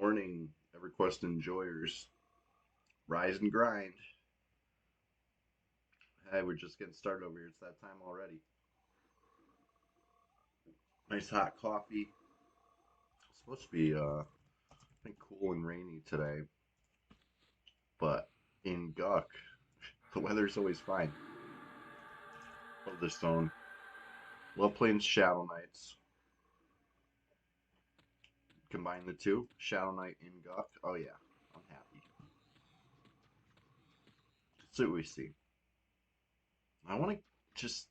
Morning, EverQuest enjoyers. Rise and grind. Hey, we're just getting started over here. It's that time already. Nice hot coffee. It's supposed to be, I think, cool and rainy today, but in Guck, the weather's always fine. Love this zone. Love playing Shadow Knights. Combine the two, Shadow Knight and Guck. Oh yeah, I'm happy. Let's see what we see. I want to just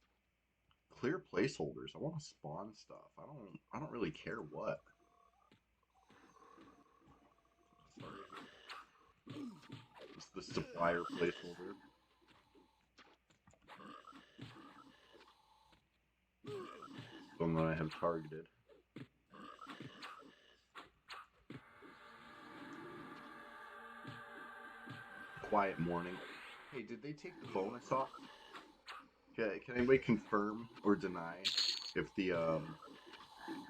clear placeholders. I want to spawn stuff. I don't really care what. Sorry. It's the supplier placeholder. One that I have targeted. Quiet morning. Hey, did they take the bonus off? Can anybody confirm or deny if the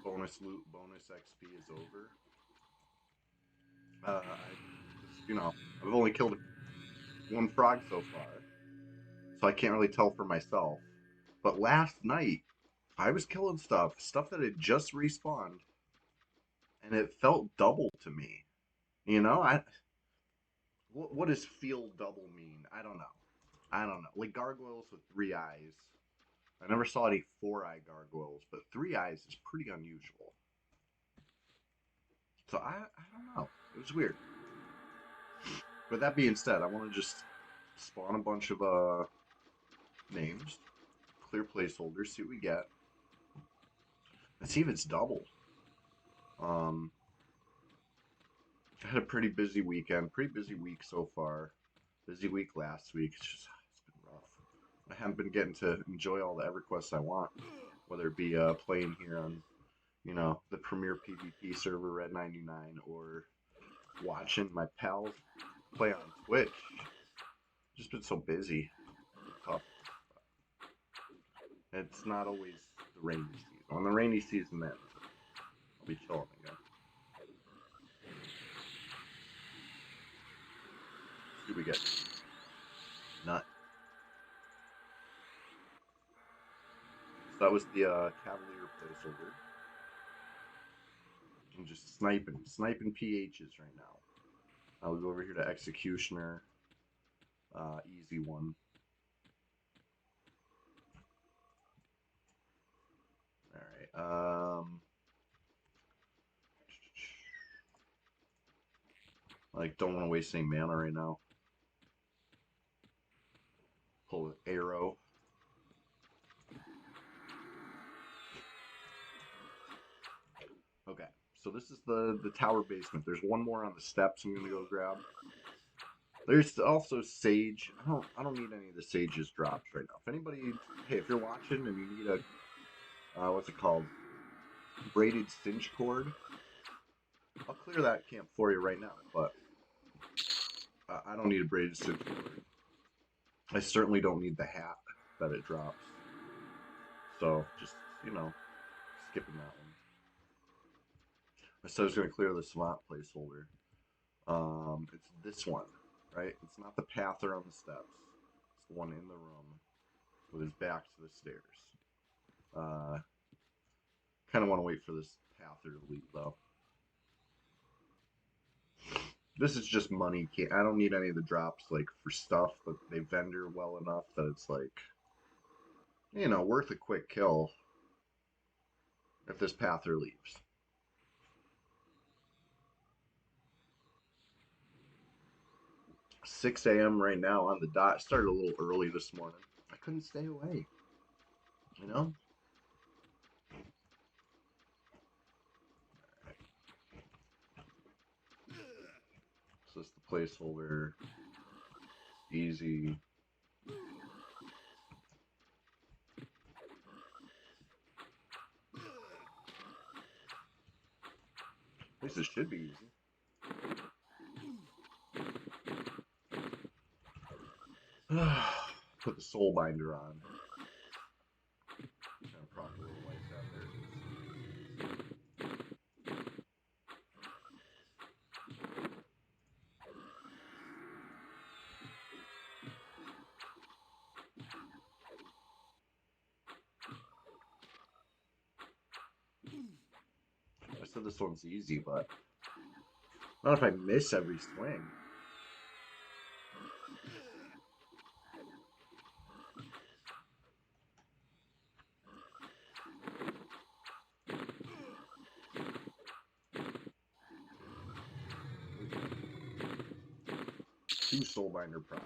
bonus loot, bonus XP is over? I've only killed one frog so far, so I can't really tell for myself. But last night, I was killing stuff that had just respawned, and it felt double to me. You know, what does feel double mean? I don't know. I don't know. Like gargoyles with three eyes. I never saw any four-eye gargoyles, but three eyes is pretty unusual. So I don't know. It was weird. But that being said, I want to just spawn a bunch of names, clear placeholders, see what we get, and see if it's double. I had a pretty busy weekend, pretty busy week so far. Busy week last week. It's been rough. I haven't been getting to enjoy all the EverQuests I want, whether it be playing here on, the premier PvP server Red 99 or watching my pals play on Twitch. Just been so busy. Tough. It's not always the rainy season. When the rainy season ends, I'll be chilling again. Let's see what we get. Nut. So that was the Cavalier placeholder. I'm just sniping PHs right now. I'll go over here to Executioner. Easy one. Alright, like, don't want to waste any mana right now. Pull an arrow. Okay, so this is the tower basement. There's one more on the steps I'm gonna go grab. There's also sage. I don't need any of the sages drops right now. If anybody, hey, if you're watching and you need a what's it called? Braided cinch cord, I'll clear that camp for you right now, but I don't need a braided cinch cord. I certainly don't need the hat that it drops. So just, skipping that one. I said I was going to clear the swamp placeholder. It's this one, right? It's not the pather on the steps. It's the one in the room with his back to the stairs. Kind of want to wait for this pather to leave, though. This is just money. I don't need any of the drops, like, for stuff, but they vendor well enough that it's, like, worth a quick kill if this pather leaves. 6 a.m. right now on the dot. Started a little early this morning. I couldn't stay away. You know? So it's the placeholder. Easy. At least it should be easy. Put the soul binder on. Kind of prop a little lights out there. said this one's easy, but not if I miss every swing. Two Soulbinder procs.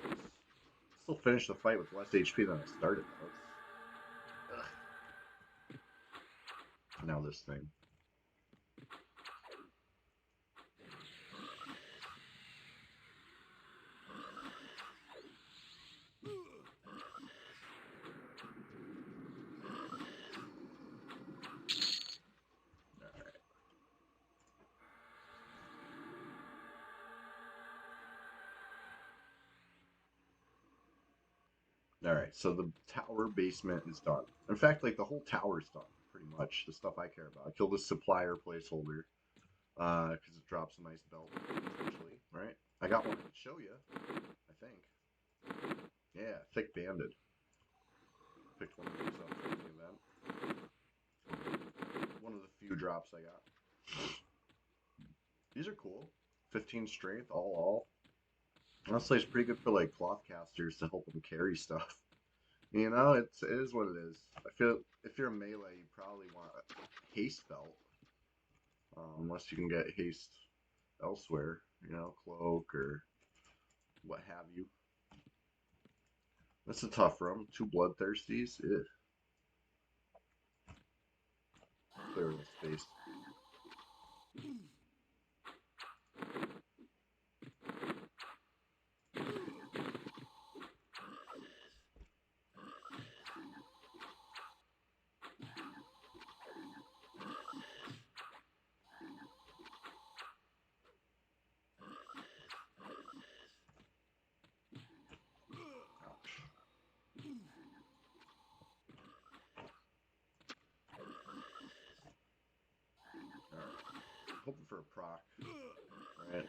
Still finished the fight with less HP than I started, though. Now this thing. Alright, so the tower basement is done. In fact, like, the whole tower's done, pretty much. The stuff I care about. I killed this supplier placeholder, because it drops a nice belt, essentially, right? I got one to show you, I think. Yeah, Thick Banded. Picked one of these up for the event. One of the few drops I got. These are cool. 15 strength, all. Honestly, it's pretty good for, like, cloth casters to help them carry stuff. You know, it is what it is. I feel if you're a melee, you probably want a haste belt. Unless you can get haste elsewhere, you know, cloak or what have you. That's a tough room. Two bloodthirsties. Ew. Clear the space. Hoping for a proc. Alright,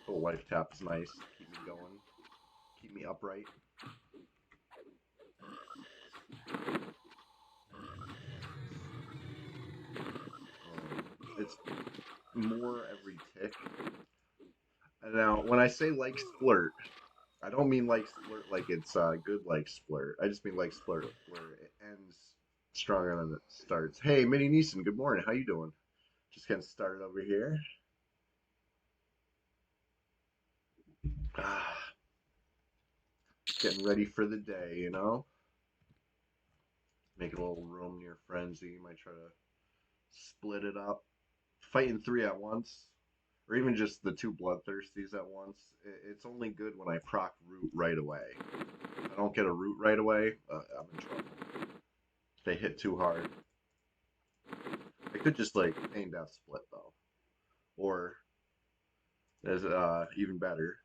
little life tap is nice. Keep me going. Keep me upright. It's more every tick. Now, when I say like splurt, I don't mean like splurt like it's good like splurt. I just mean like splurt where it ends stronger than it starts. Hey, Minnie Neeson, good morning. How you doing? Just getting started over here. Getting ready for the day, you know? Make a little room near Frenzy. Might try to split it up. Fighting three at once. Or even just the two bloodthirsties at once. It's only good when I proc root right away. If I don't get a root right away, I'm in trouble. If they hit too hard. I could just like pain death split though. Or as even better.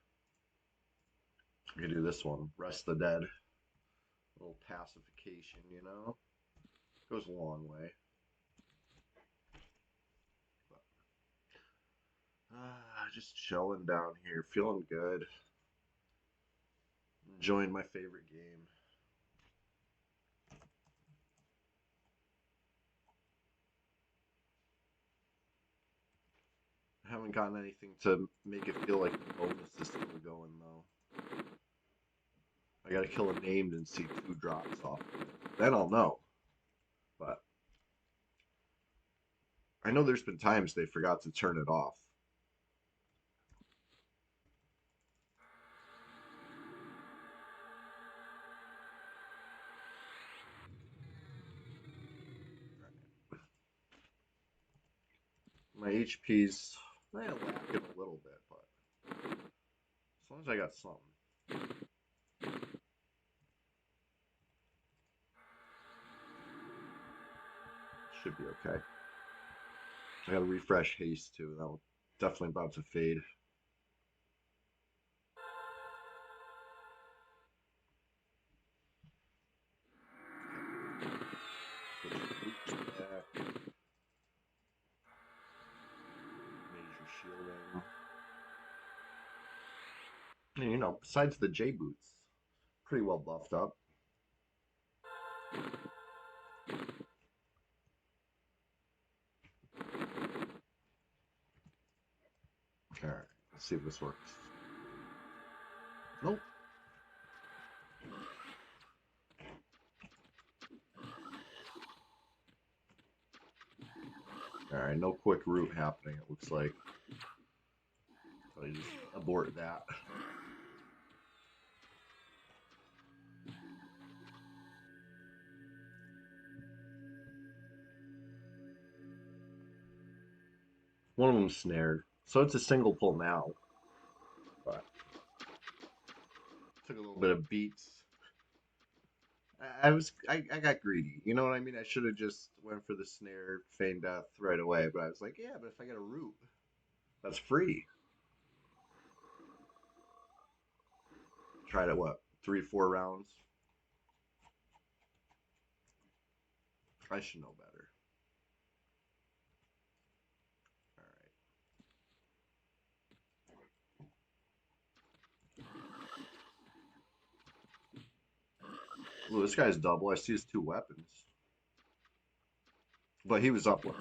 I could do this one. Rest the Dead. A little pacification, you know? Goes a long way. Just chilling down here, feeling good. Enjoying my favorite game. I haven't gotten anything to make it feel like the bonus is still going though. I gotta kill a named and see 2 drops off of it. Then I'll know. But I know there's been times they forgot to turn it off. My HP's lacking a little bit, but as long as I got something. Should be okay. I gotta refresh haste too. That will definitely about to fade. Switch back. Major shielding. And, you know, besides the J boots, pretty well buffed up. Alright, let's see if this works. Nope. Alright, no quick route happening, it looks like. So I just abort that. One of them snared. So it's a single pull now. But took a little bit of beats. I got greedy. You know what I mean? I should have just went for the snare, feign death right away. But I was like, yeah, but if I get a root, that's free. Tried it, what, 3-4 rounds? I should know better. Well, this guy's double. I see his 2 weapons. But he was up one,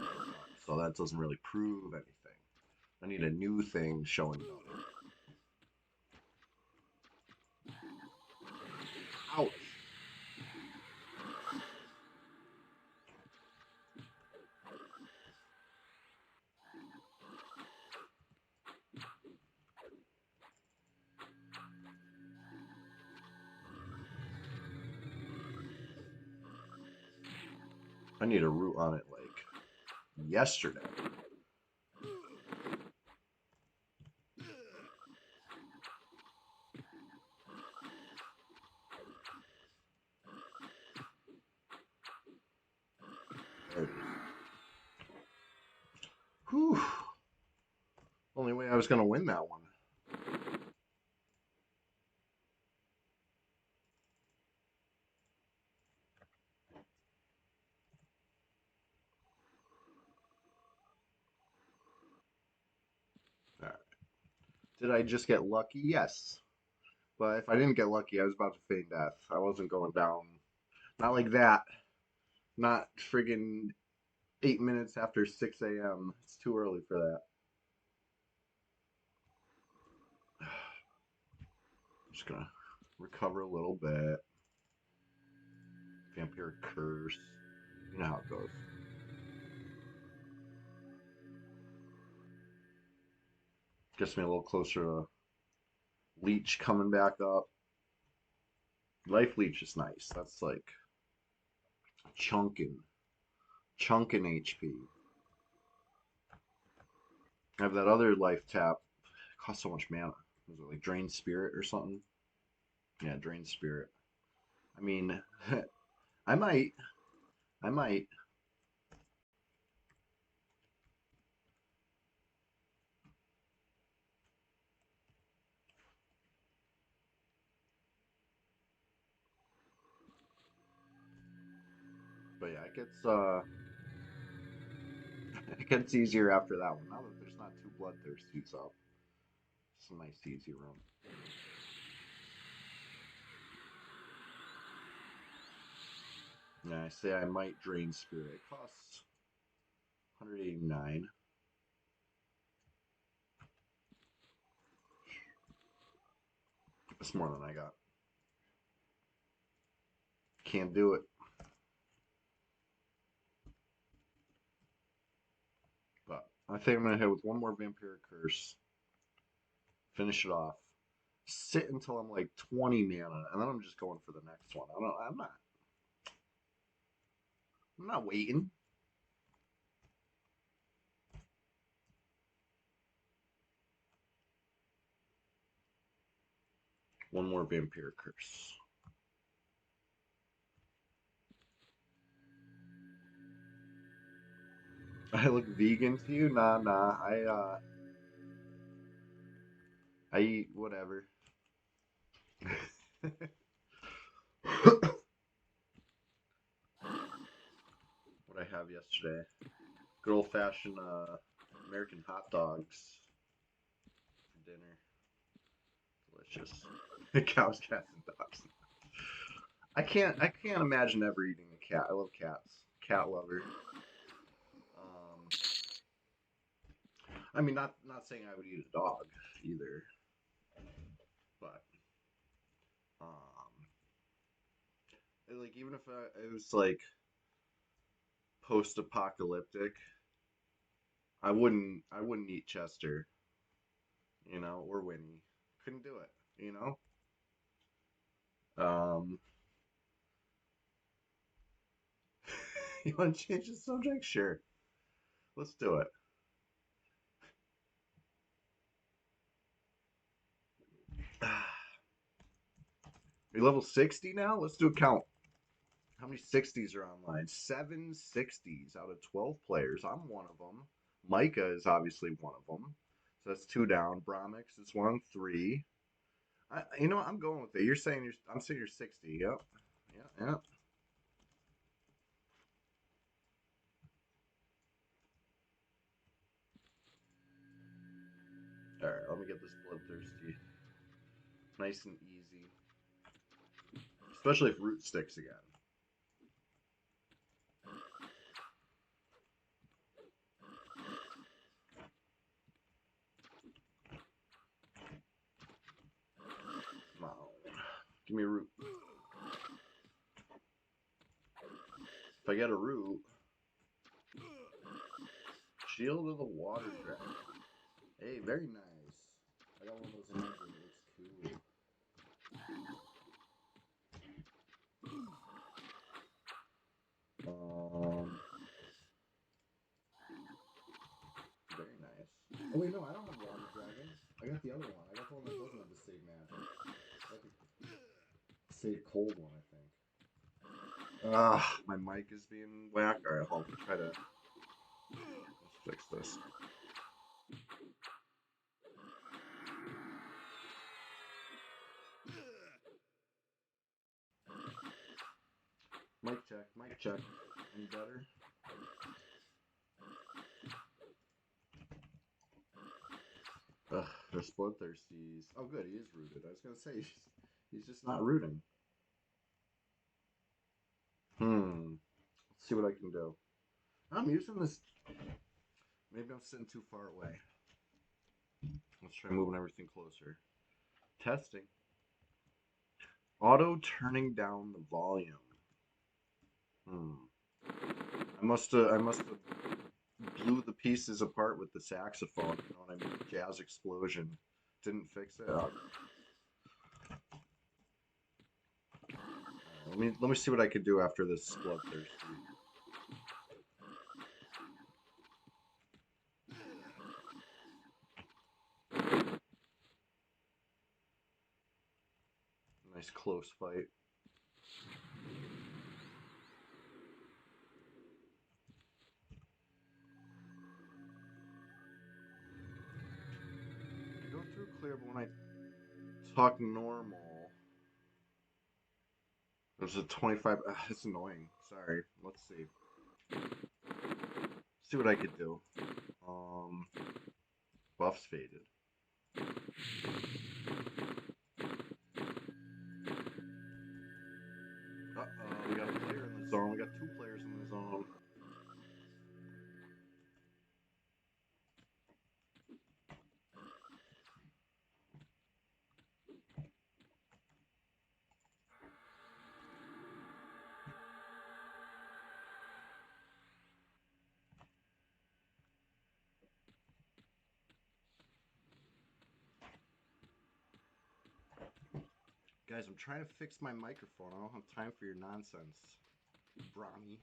so that doesn't really prove anything. I need a new thing showing double. Ouch. I need a root on it like yesterday. There it is. Whew. Only way I was going to win that one. All right. Did I just get lucky? Yes. But if I didn't get lucky, I was about to feign death. I wasn't going down. Not like that. Not friggin' 8 minutes after 6 a.m. It's too early for that. I'm just gonna recover a little bit. Vampiric Curse. You know how it goes. Gets me a little closer to Leech coming back up. Life Leech is nice. That's like chunking HP. I have that other life tap. It costs so much mana. Was it like Drain Spirit or something? Yeah, Drain Spirit. I mean, I might. But yeah, it gets it gets easier after that one. Now that there's not 2 bloodthirsties up. It's a nice easy room. Yeah, I say I might Drain Spirit. It costs 189. That's more than I got. Can't do it. But I think I'm gonna hit with one more Vampiric Curse. Finish it off. Sit until I'm like 20 mana, and then I'm just going for the next one. I'm not waiting. One more Vampiric Curse. I look vegan to you? Nah. I eat whatever. What I have yesterday. Good old fashioned American hot dogs for dinner. Delicious. Cows, cats, and dogs. I can't imagine ever eating a cat. I love cats. Cat lover. I mean, not saying I would eat a dog either, but um, like even if it was like post-apocalyptic, I wouldn't eat Chester, or Winnie. Couldn't do it. Um, you want to change the subject? Sure, let's do it. Are you level 60 now? Let's do a count. How many 60s are online? Seven 60s out of 12 players. I'm one of them. Micah is obviously one of them. So that's two down. Bromix is one, three. I'm going with it. I'm saying you're 60. Yep. Yeah, yeah. All right, let me get this bloodthirsty. Nice and easy. Especially if root sticks again. Come on. Give me a root. If I get a root, Shield of the Water Dragon. Hey, very nice. I got one of those hands and it looks cool. Very nice. Oh wait, no, I don't have Water Dragon. I got the other one. I got the one that doesn't have the save magic. I got the save cold one, I think. My mic is being whacked. Alright, I'll try to let's fix this. Mic check, mic check. Any better? Ugh, there's bloodthirsties. Oh, good, he is rooted. I was gonna say he's just not rooting. Let's see what I can do. I'm using this. Maybe I'm sitting too far away. Let's try moving everything closer. Testing. Auto turning down the volume. I must have blew the pieces apart with the saxophone. You know what I mean? Jazz explosion. Didn't fix it. Let me see what I could do after this bloodthirsty. Nice close fight. I go through clear, but when I talk normal, there's a 25. It's annoying. Sorry. Let's see. See what I could do. Buffs faded. We got a player in the zone. We got two players in the zone. Guys, I'm trying to fix my microphone. I don't have time for your nonsense, Bronny.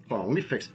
Hold on, let me fix this.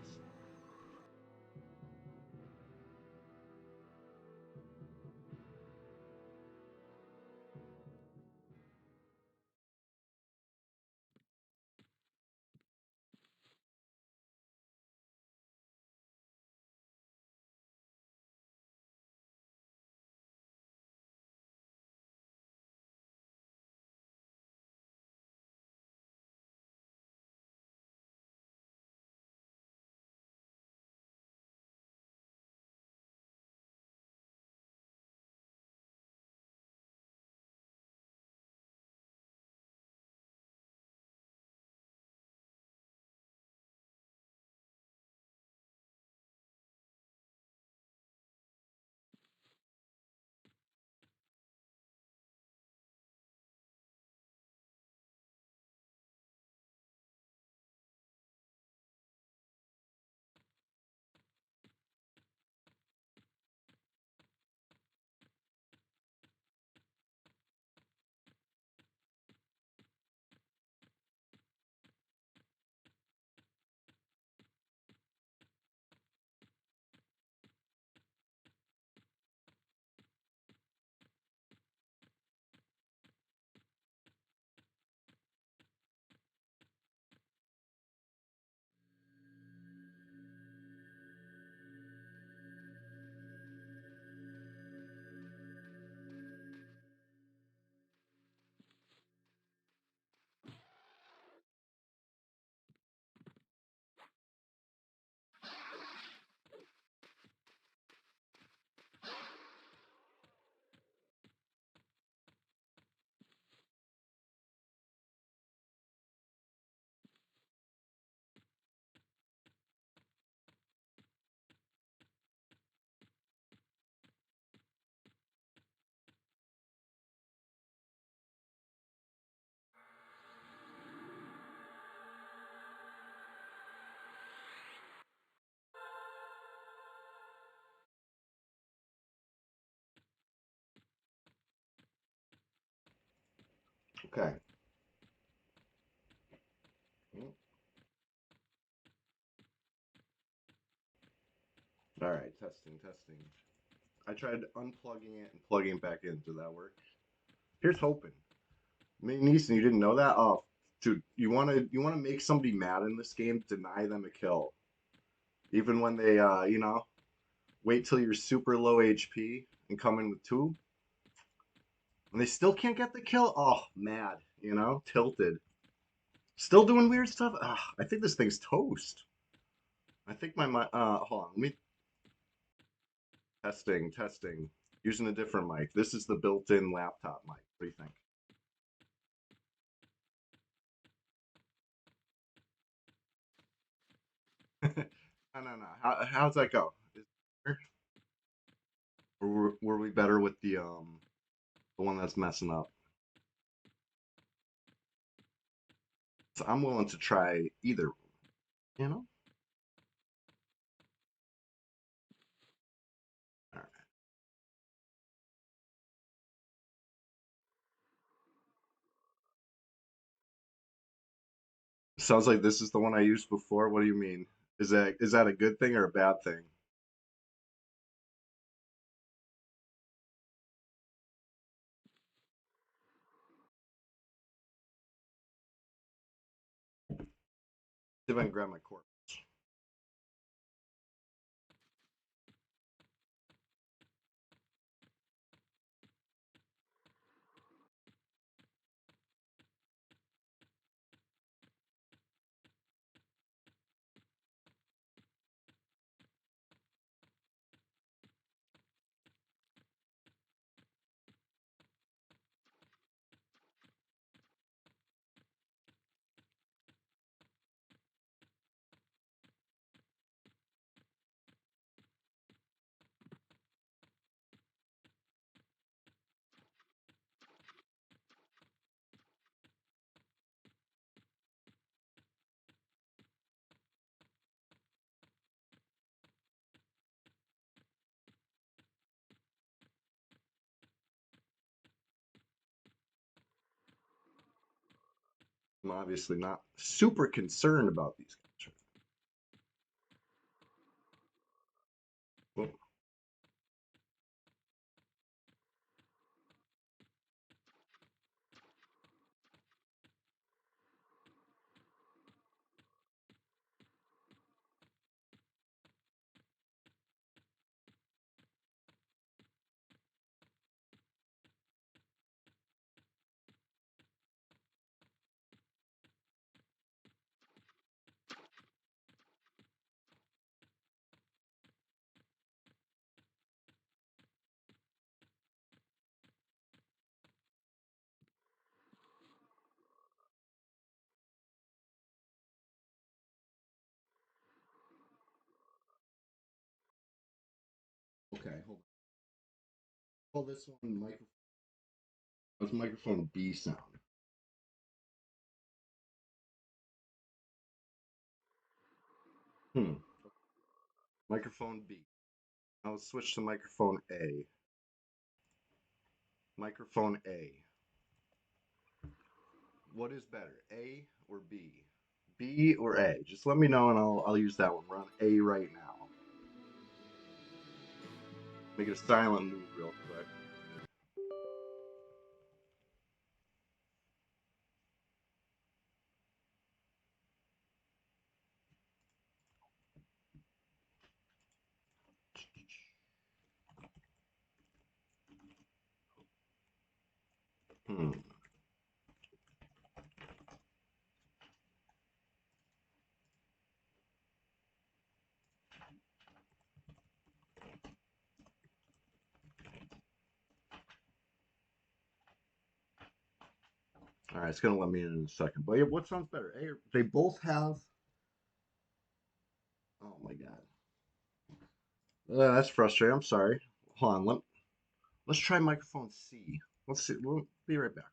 Okay. All right, testing, testing. I tried unplugging it and plugging it back in. Did that work? Here's hoping. Neeson, you didn't know that? Oh, dude, you wanna make somebody mad in this game? Deny them a kill, even when they wait till you're super low HP and come in with two, and they still can't get the kill. Oh, mad, tilted. Still doing weird stuff. I think this thing's toast. I think my mic. Hold on. Let me testing, testing. Using a different mic. This is the built-in laptop mic. What do you think? No, no, no. How's that go? Or were we better with the one that's messing up? So I'm willing to try either. You know. All right. Sounds like this is the one I used before. What do you mean? Is that a good thing or a bad thing? See if I can grab my cord. I'm obviously not super concerned about these guys. Well, okay, hold on. Call this one microphone. What's microphone B sound? Hmm. Microphone B. I'll switch to microphone A. Microphone A. What is better, A or B? B or A? Just let me know and I'll use that one. We're on A right now. Make it a silent move real quick. Hmm. All right, it's gonna let me in a second. But yeah, what sounds better? A or, they both have. Oh my god. That's frustrating. I'm sorry. Hold on. Let's try microphone C. Let's see. We'll be right back.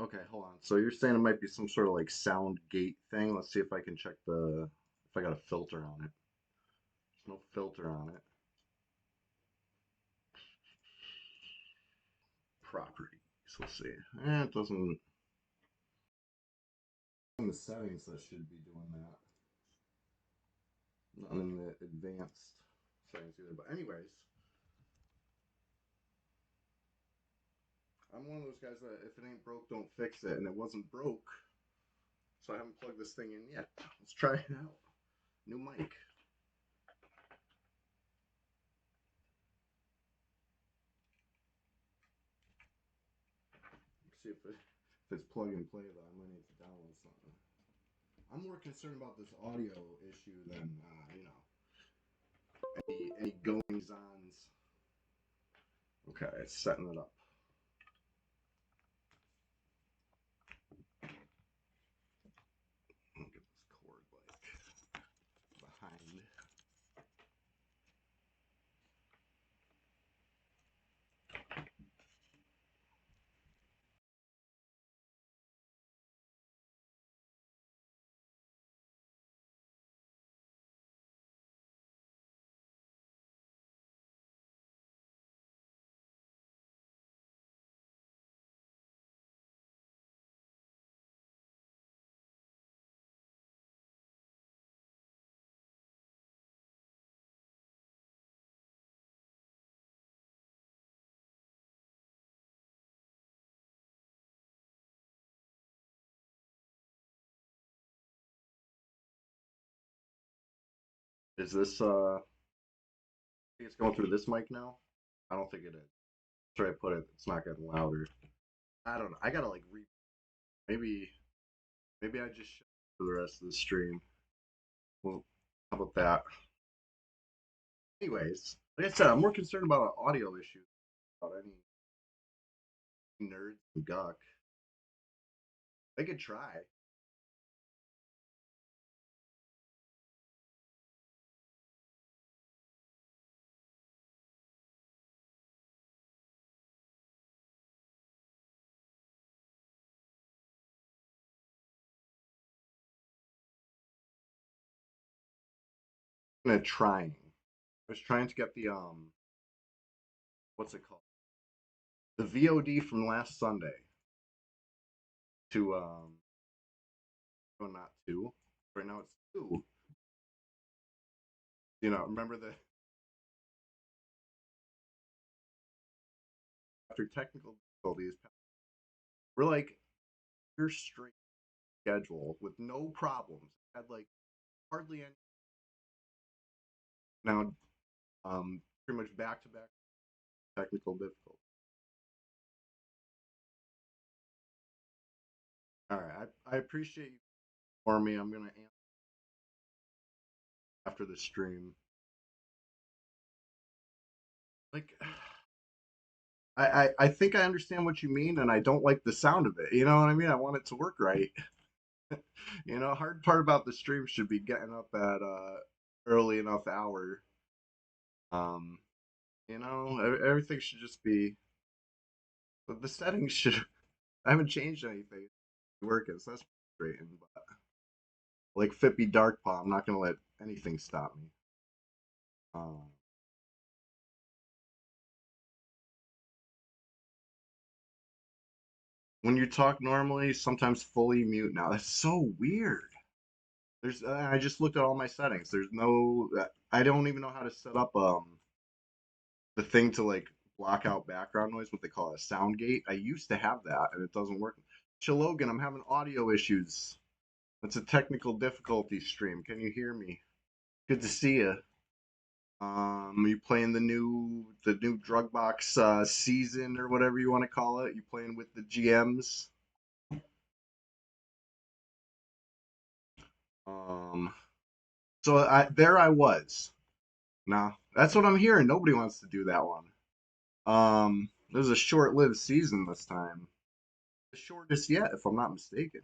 Okay, hold on. So you're saying it might be some sort of like sound gate thing? Let's see if I can check if I got a filter on it. There's no filter on it. Properties. Let's see. It doesn't. In the settings, that should be doing that. Not in the advanced settings either. But anyways, I'm one of those guys that if it ain't broke, don't fix it, and it wasn't broke, so I haven't plugged this thing in yet. Let's try it out. New mic. See if it's plug and play though. I might need to download something. I'm more concerned about this audio issue than any goings ons. Okay, it's setting it up. I'll get this cord like behind. Is this it's going through this mic now? I don't think it is. Try to put it. It's not getting louder. I don't know. I gotta like maybe maybe I just shut for the rest of the stream. Well, how about that? Anyways, like I said, I'm more concerned about an audio issue about any nerds and guck. They could try. Trying. I was trying to get the what's it called? The VOD from last Sunday to oh not two. Right now it's two. Remember the after technical difficulties, we're like your straight schedule with no problems. Had like hardly any now pretty much back to back technical difficulties. All right, I appreciate you for me. I'm gonna answer after the stream. Like, I think I understand what you mean, and I don't like the sound of it. You know what I mean? I want it to work right. Hard part about the stream should be getting up at early enough hour. Um, everything should just be. But the settings should. I haven't changed anything. Working, so that's frustrating. But like Fippy Darkpaw, I'm not gonna let anything stop me. Um, when you talk normally, sometimes fully mute now. That's so weird. I just looked at all my settings. There's no. I don't even know how to set up the thing to like block out background noise. What they call a sound gate. I used to have that, and it doesn't work. Chilogan, I'm having audio issues. It's a technical difficulty stream. Can you hear me? Good to see you. You playing the new drug box season or whatever you want to call it? You playing with the GMs? Um, so I was. Nah, that's what I'm hearing. Nobody wants to do that one. It was a short-lived season this time. The shortest yet, if I'm not mistaken.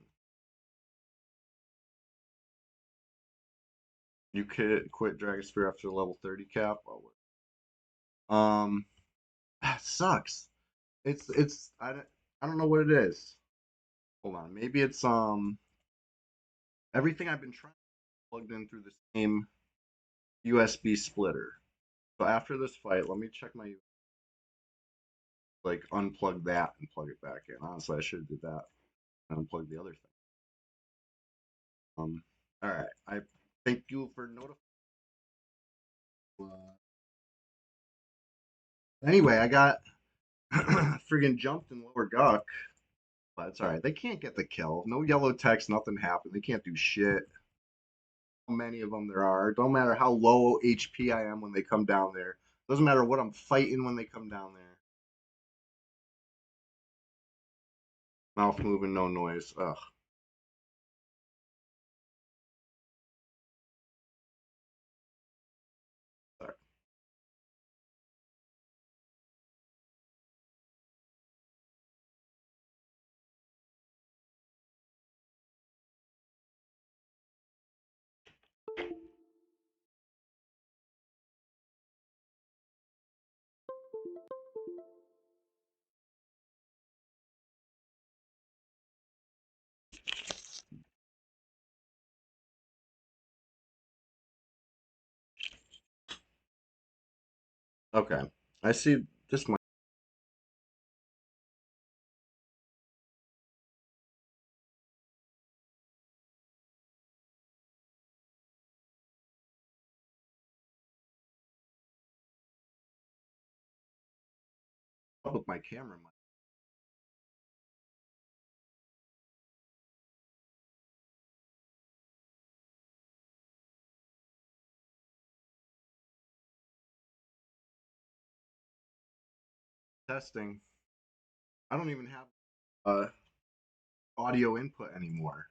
You could quit Dragosphere after level 30 cap. Um, that sucks. I don't know what it is. Hold on. Maybe it's everything I've been trying plugged in through the same USB splitter. So after this fight, let me check my like unplug that and plug it back in. Honestly, I should have did that and unplug the other thing. All right. I thank you for notifying. Anyway, I got friggin' jumped in lower Guck, but it's all right. They can't get the kill. No yellow text, nothing happened. They can't do shit. How many of them there are? Don't matter how low HP I am when they come down there. Doesn't matter what I'm fighting when they come down there. Mouth moving, no noise. Ugh. Sorry. Okay. I see this might help with my camera. Testing. I don't even have audio input anymore.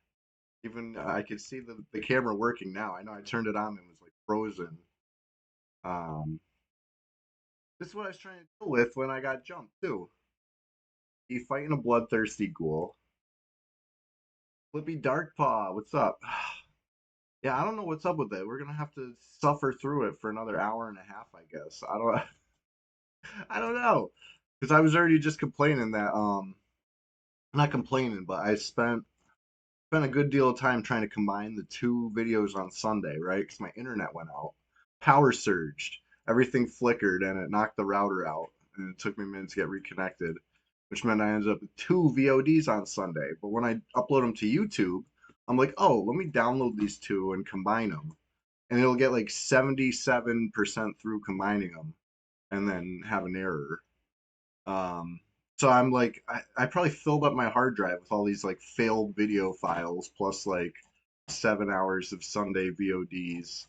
Even I could see the camera working now. I know I turned it on and it was like frozen. Um, this is what I was trying to deal with when I got jumped too. He fighting a bloodthirsty ghoul. Flippy Darkpaw, what's up? Yeah, I don't know what's up with it. We're gonna have to suffer through it for another hour and a half, I guess. I don't, I don't know, because I was already just complaining that, not complaining, but I spent a good deal of time trying to combine the two videos on Sunday, right? Because my internet went out, power surged, everything flickered, and it knocked the router out, and it took me a minute to get reconnected, which meant I ended up with two VODs on Sunday. But when I upload them to YouTube, I'm like, oh, let me download these two and combine them, and it'll get like 77% through combining them, and then have an error. Um, so I'm like, I probably filled up my hard drive with all these like failed video files plus like 7 hours of Sunday VODs.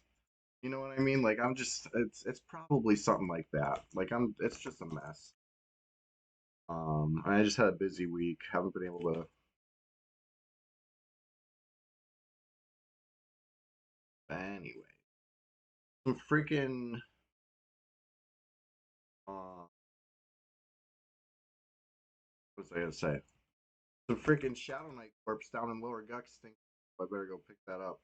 You know what I mean? Like I'm just, it's probably something like that. Like it's just a mess. I just had a busy week. Haven't been able to. Anyway, some freaking. What was I gonna say? Some freaking Shadow Knight corpse down in Lower Guxting. I better go pick that up.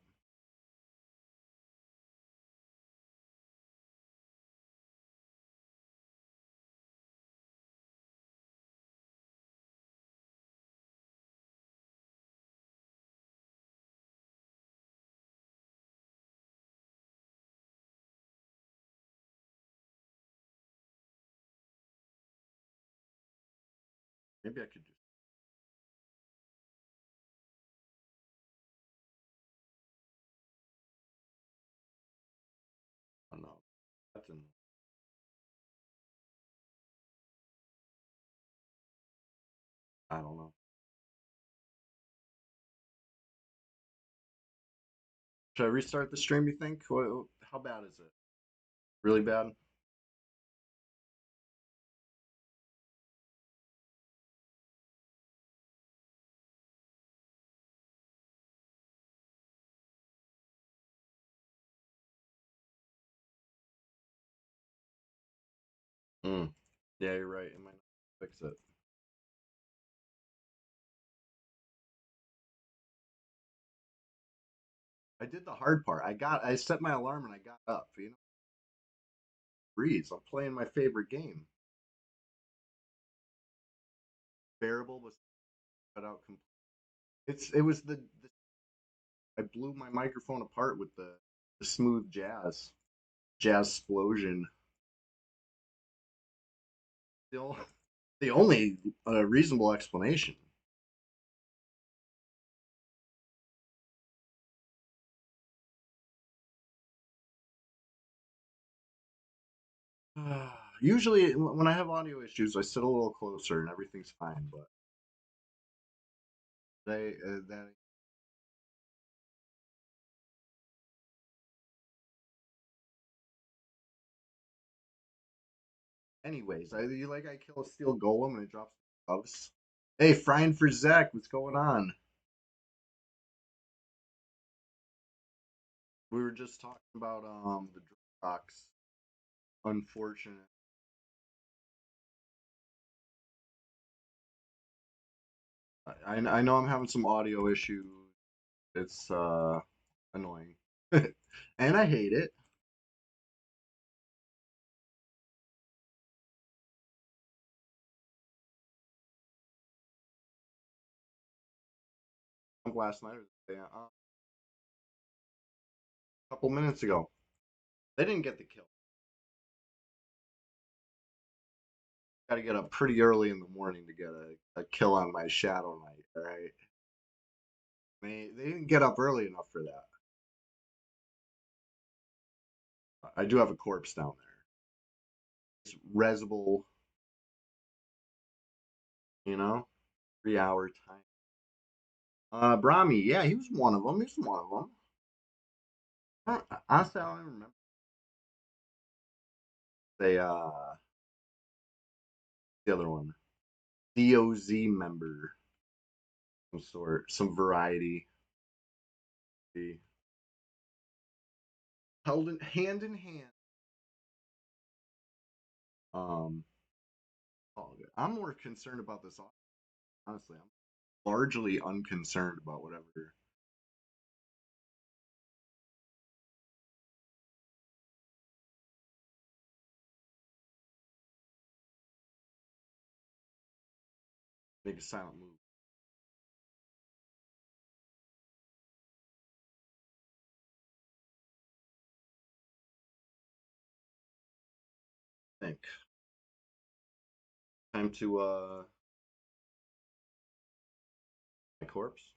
Maybe I could do. I don't know. That's in. I don't know. Should I restart the stream? You think? How bad is it? Really bad? Mm. Yeah, you're right. It might not fix it. I did the hard part. I set my alarm and I got up. You know, breeze. I'm playing my favorite game. Bearable was cut out completely. it was I blew my microphone apart with the smooth jazz explosion. The only, the only reasonable explanation. Usually, when I have audio issues, I sit a little closer and everything's fine. But that anyways, I kill a steel golem and it drops gloves. Hey, frying for Zach, what's going on? We were just talking about the Dropbox. Unfortunate. I know I'm having some audio issues. It's annoying, and I hate it. Last night, or a couple minutes ago, they didn't get the kill. Got to get up pretty early in the morning to get a kill on my Shadow Knight. All right, they didn't get up early enough for that. I do have a corpse down there. It's Resable, you know, 3 hour time. Brahmi, yeah, he was one of them. He was one of them. Honestly, I don't even remember. They the other one, DOZ member, some sort, some variety. The held in hand in hand. Um, all good. I'm more concerned about this. Honestly, I'm largely unconcerned about whatever. Make a silent move. I think time to my corpse.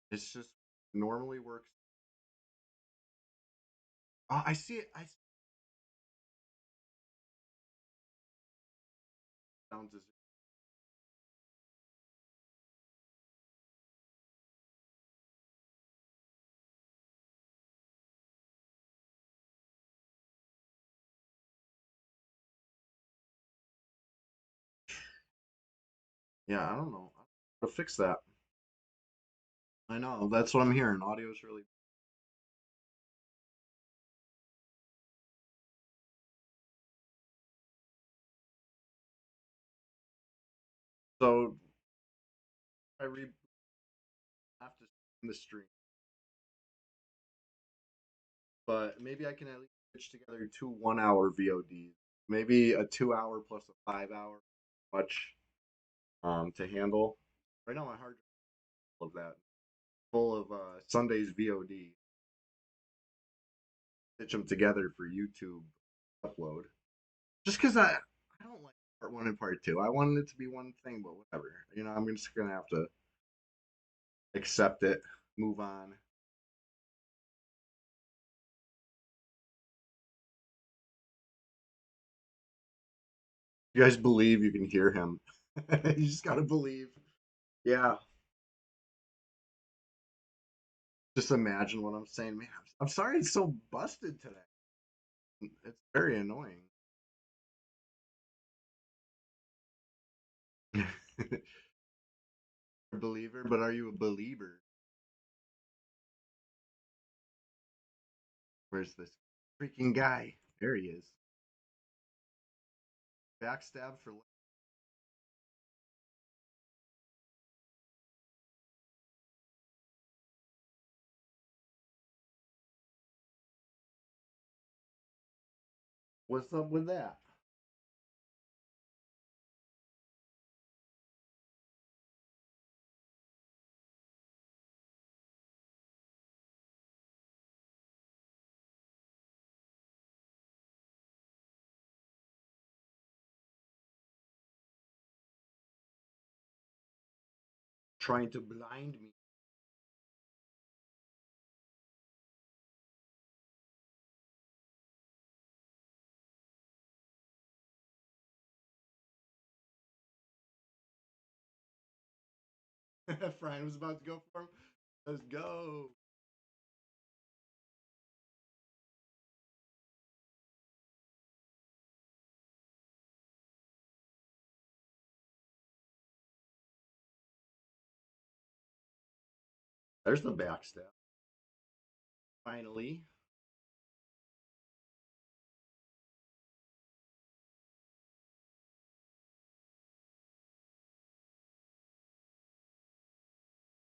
It's just normally works. I see it. I sounds as yeah. I don't know how to fix that. I know that's what I'm hearing. Audio is really so. I have to in the stream, but maybe I can at least stitch together 2 1 hour VODs. Maybe a 2 hour plus a 5 hour. Much to handle. Right now, my hard drive of that full of Sunday's VOD. Stitch them together for YouTube upload. Just because I don't like part one and part two. I wanted it to be one thing, but whatever. I'm just gonna have to accept it, move on. You guys believe you can hear him. You just gotta believe. Yeah. Just imagine what I'm saying. Man, I'm sorry it's so busted today. It's very annoying. A believer, but are you a believer? Where's this freaking guy? There he is. Backstab for what's up with that? trying to blind me. Brian was about to go for him. Let's go. There's the backstab. Finally.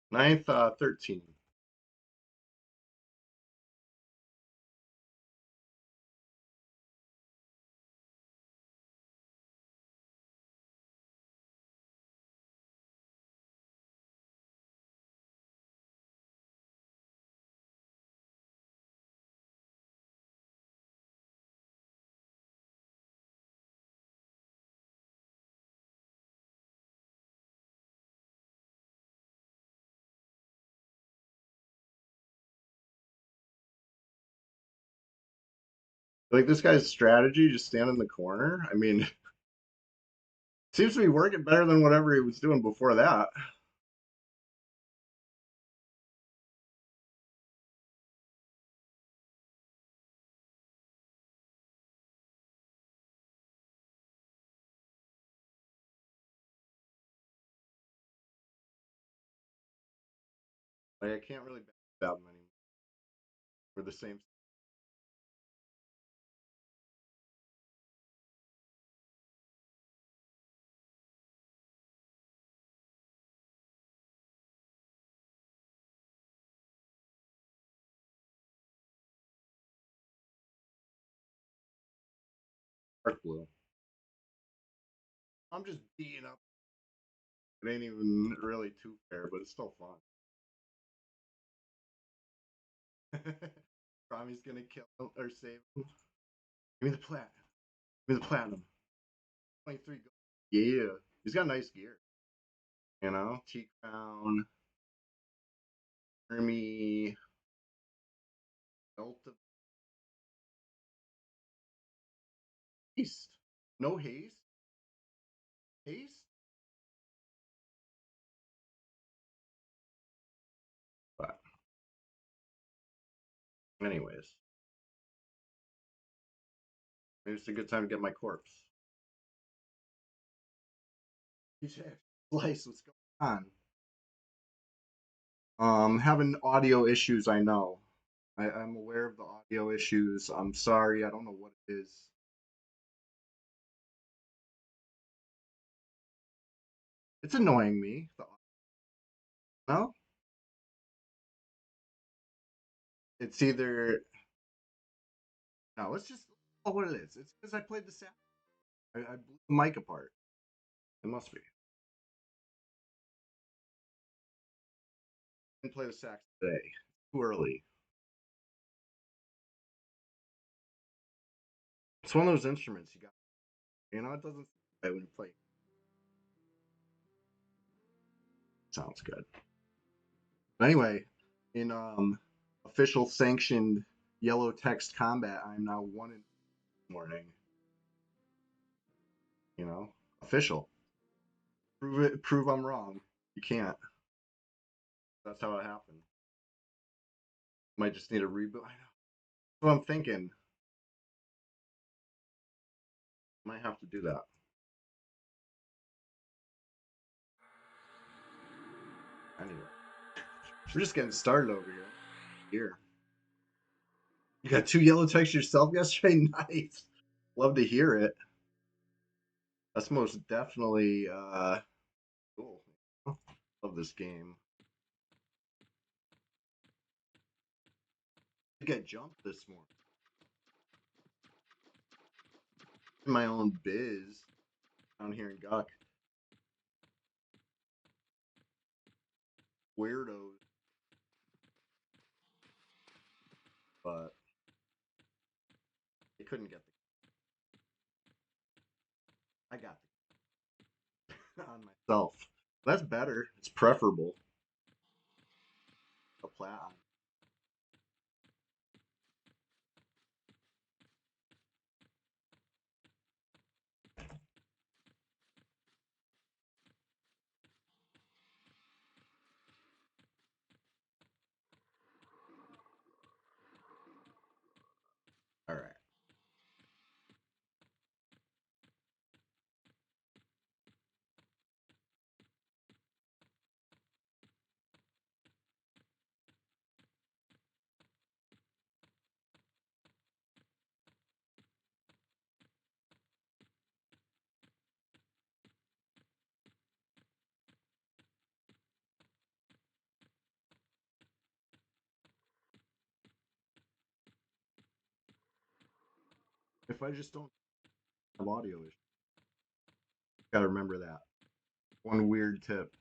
Ninth, 13. Like this guy's strategy, just stand in the corner. I mean, seems to be working better than whatever he was doing before that. Like I can't really backstab him anymore. We're the same dark blue. I'm just beating up. It ain't even really too fair, but it's still fun. Rami's gonna kill or save him. Give me the plat. Give me the platinum. 23 gold. Yeah. He's got nice gear. You know? T Crown, Hermie, Delta Haste. No haste? Haste? But anyways. Maybe it's a good time to get my corpse. Slice, what's going on? Having audio issues, I know. I'm aware of the audio issues. I'm sorry, I don't know what it is. It's annoying me. No? It's either no, it's just what it is. It's because I played the sound. I blew the mic apart. It must be. I didn't play the sax today. Too early. It's one of those instruments you got. You know, it doesn't when you play. Sounds good. But anyway, in official sanctioned yellow text combat, I'm now 1 in the morning. You know, official. Prove it. Prove I'm wrong. You can't. That's how it happened. Might just need a reboot. I know. That's what I'm thinking. Might have to do that. Anyway, we're just getting started over here. Here. You got 2 yellow texts yourself yesterday? Nice. Love to hear it. That's most definitely cool. Love this game. I get jumped this morning. In my own biz down here in Guck. Weirdos. But they couldn't get I got on myself. That's better. It's preferable. A plat. All right. If I just don't have audio issues, gotta remember that. One weird tip.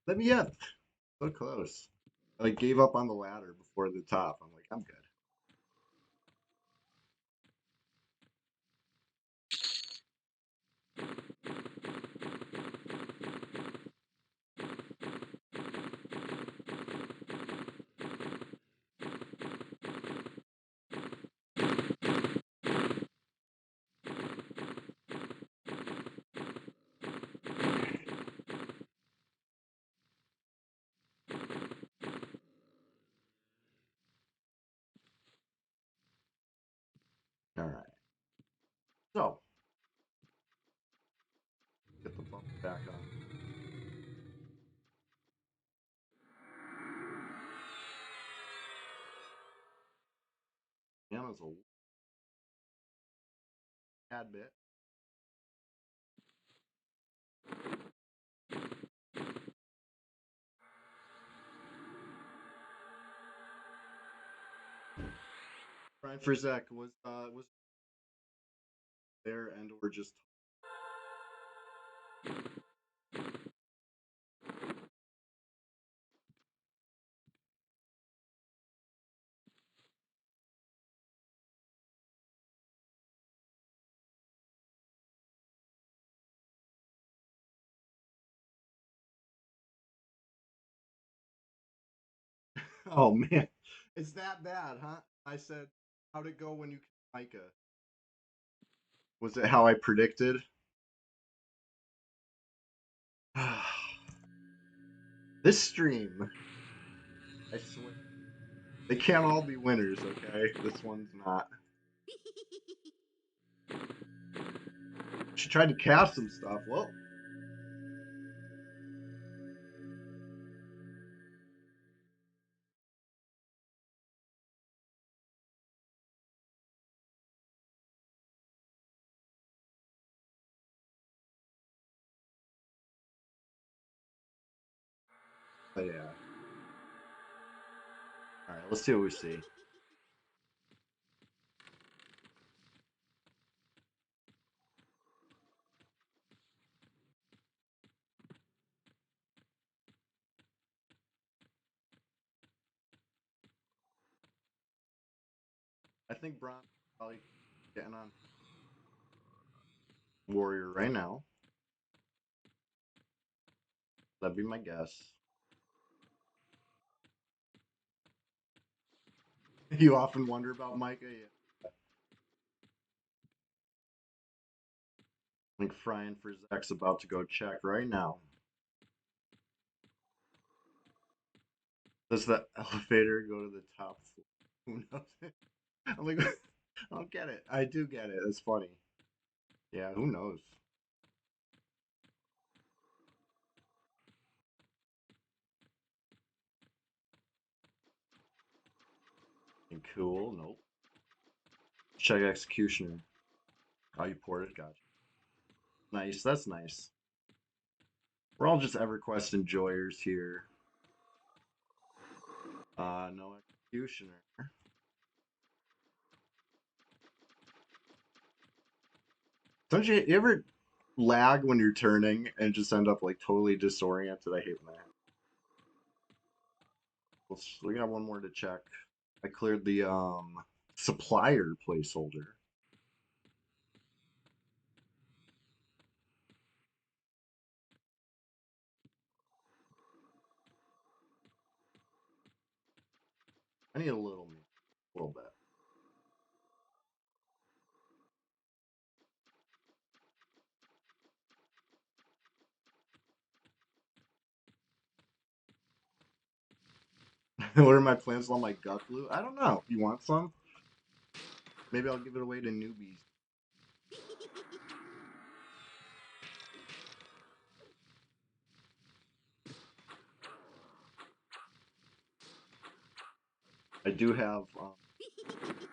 Let me up. So close. I like gave up on the ladder before the top. I'm like, I'm good. All right. So get the bump back on. Piano's a tad bit. Brian Frizek was there and or just oh man. It's that bad, huh? I said, how'd it go when you Micah? Was it how I predicted? This stream, I swear. They can't all be winners, okay? This one's not. She tried to cast some stuff. Well, but yeah. All right, let's see what we see. I think Braun probably getting on Warrior right now. That'd be my guess. You often wonder about Micah. Yeah. I think Frying for Zach's about to go check right now. Does the elevator go to the top floor? Who knows? I'm like, I don't get it. I do get it. It's funny. Yeah, who knows? And cool. Nope. check Executioner. Oh, you ported? Gotcha. Nice, that's nice. We're all just EverQuest enjoyers here. No Executioner. Don't you ever lag when you're turning and just end up like totally disoriented? I hate when that. We got one more to check. I cleared the supplier placeholder. I need a little bit. What are my plans on my gut glue? I don't know. You want some? Maybe I'll give it away to newbies. I do have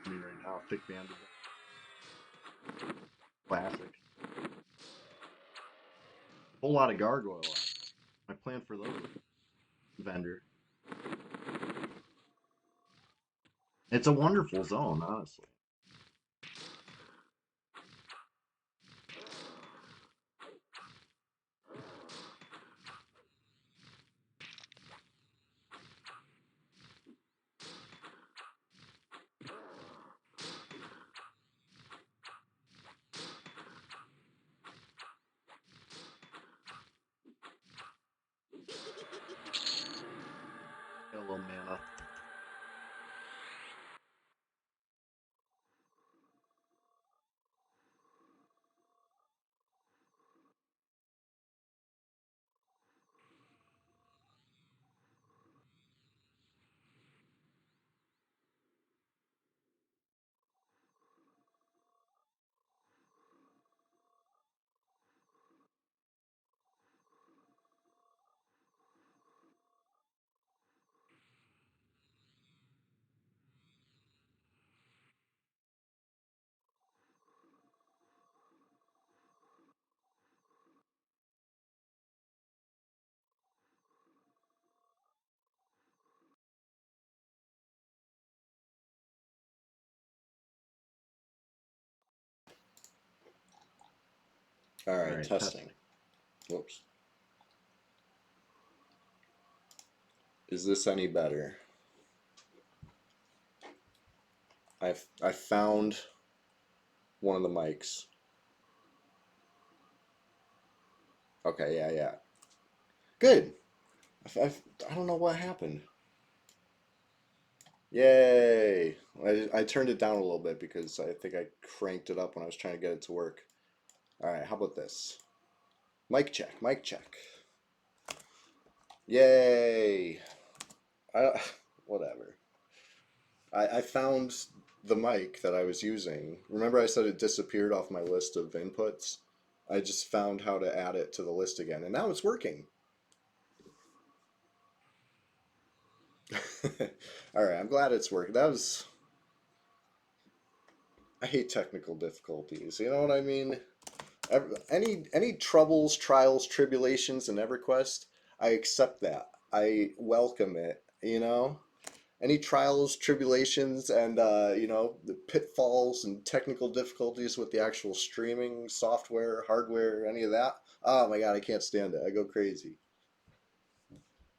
me right now, thick banded classic. Whole lot of gargoyle. My plan for those vendor. It's a wonderful zone, honestly. Got a little mana. All All right, right, testing. testing. Whoops. Is this any better? I found one of the mics. Okay, yeah. Good. I don't know what happened. Yay! I turned it down a little bit because I think I cranked it up when I was trying to get it to work. All right, how about this? Mic check, mic check. Yay! I, whatever. I found the mic that I was using. Remember I said it disappeared off my list of inputs? I just found how to add it to the list again, and now it's working. All right, I'm glad it's working. I hate technical difficulties. You know what I mean? Any troubles, trials, tribulations in EverQuest, I accept that. I welcome it. Any trials, tribulations, and the pitfalls and technical difficulties with the actual streaming software, hardware, any of that. Oh my god, I can't stand it. I go crazy.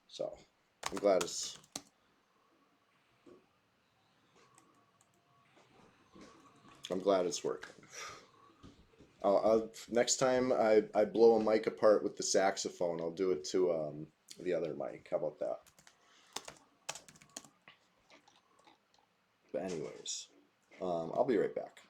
So I'm glad it's. I'm glad it's working. Next time I blow a mic apart with the saxophone, I'll do it to the other mic. How about that? But anyways, I'll be right back.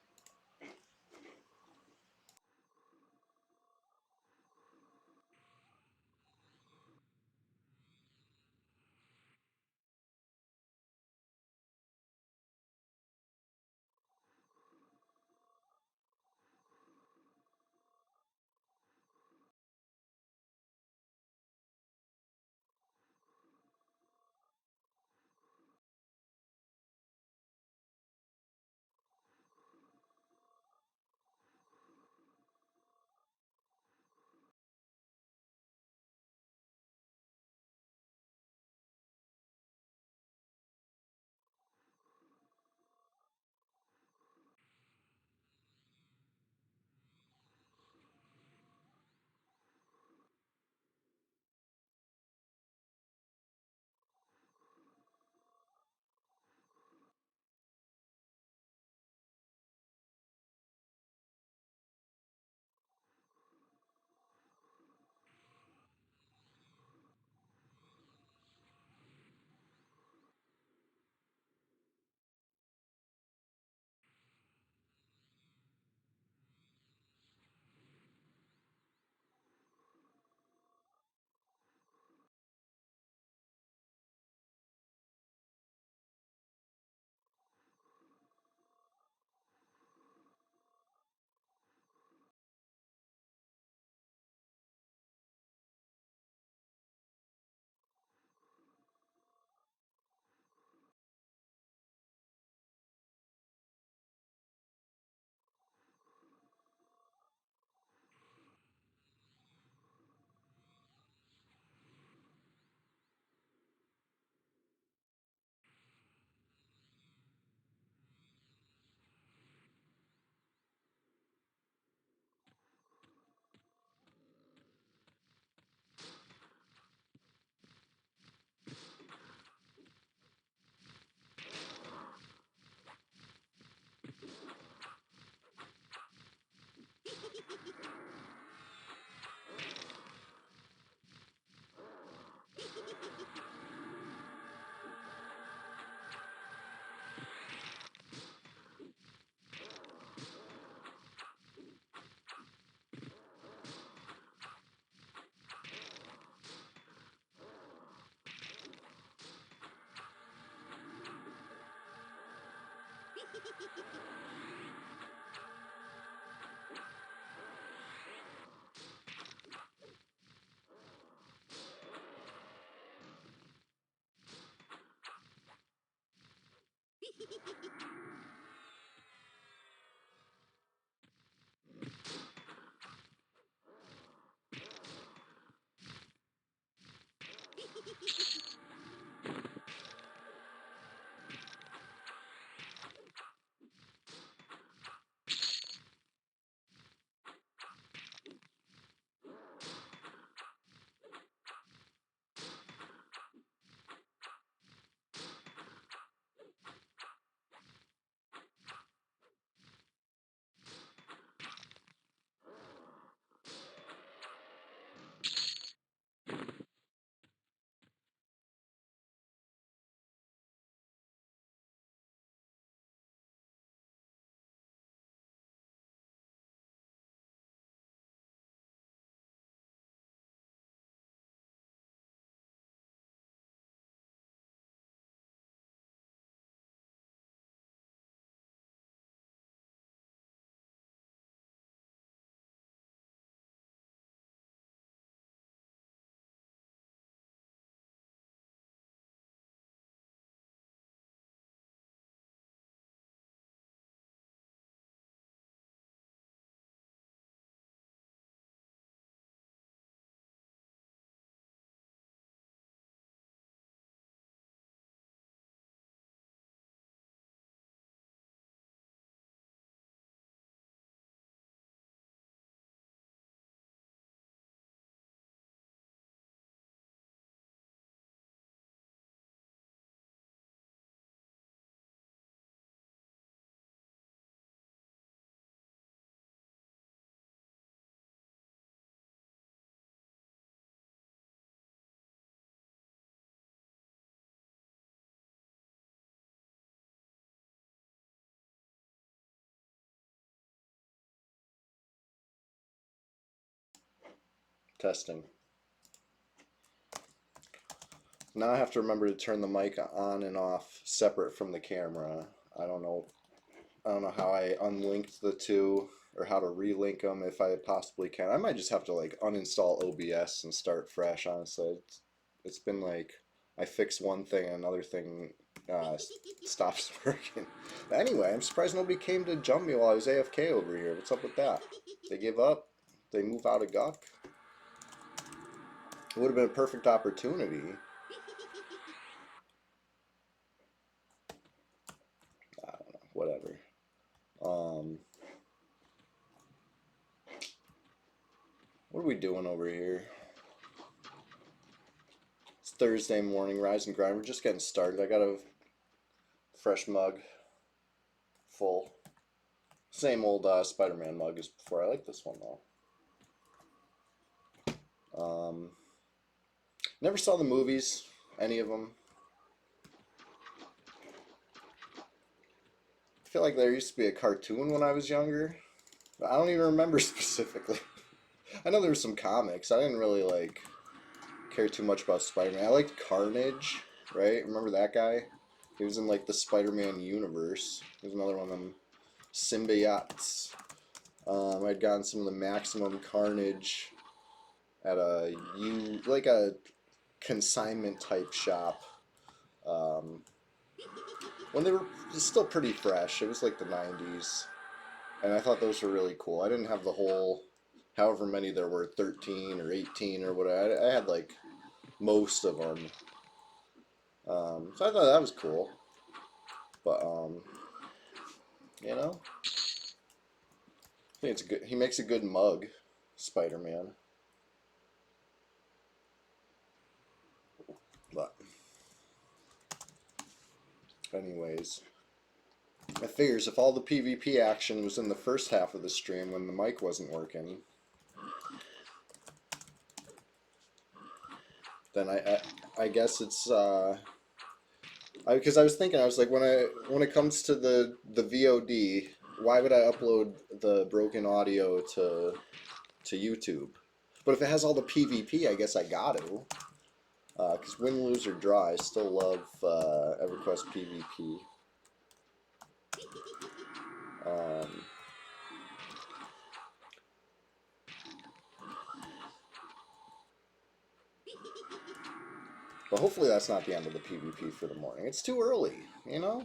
Testing. Now I have to remember to turn the mic on and off separate from the camera. I don't know how I unlinked the two or how to relink them if I possibly can. I might just have to like uninstall OBS and start fresh, honestly. It's been like I fix one thing and another thing stops working. But anyway, I'm surprised nobody came to jump me while I was AFK over here. What's up with that? They give up? They move out of Guck? It would have been a perfect opportunity. I don't know, whatever. What are we doing over here? It's Thursday morning, rise and grind. We're just getting started. I got a fresh mug, full. Same old Spider-Man mug as before. I like this one though. Never saw the movies, any of them. I feel like there used to be a cartoon when I was younger, but I don't even remember specifically. I know there were some comics. I didn't really like care too much about Spider-Man. I liked Carnage, right? Remember that guy? He was in like the Spider-Man universe. He was another one of them symbiotes. I'd gotten some of the Maximum Carnage at a consignment type shop. When they were still pretty fresh. It was like the 90s. And I thought those were really cool. I didn't have the whole, however many there were, 13 or 18 or whatever. I had like most of them. So I thought that was cool. But, you know, I think it's good. He makes a good mug, Spider-Man. But anyways, I figures if all the PvP action was in the first half of the stream when the mic wasn't working, then I guess it's because I was thinking, I was like, when it comes to the VOD, why would I upload the broken audio to YouTube? But if it has all the PvP, I guess I got to. Because win, lose, or draw, I still love EverQuest PvP. But hopefully that's not the end of the PvP for the morning. It's too early, you know?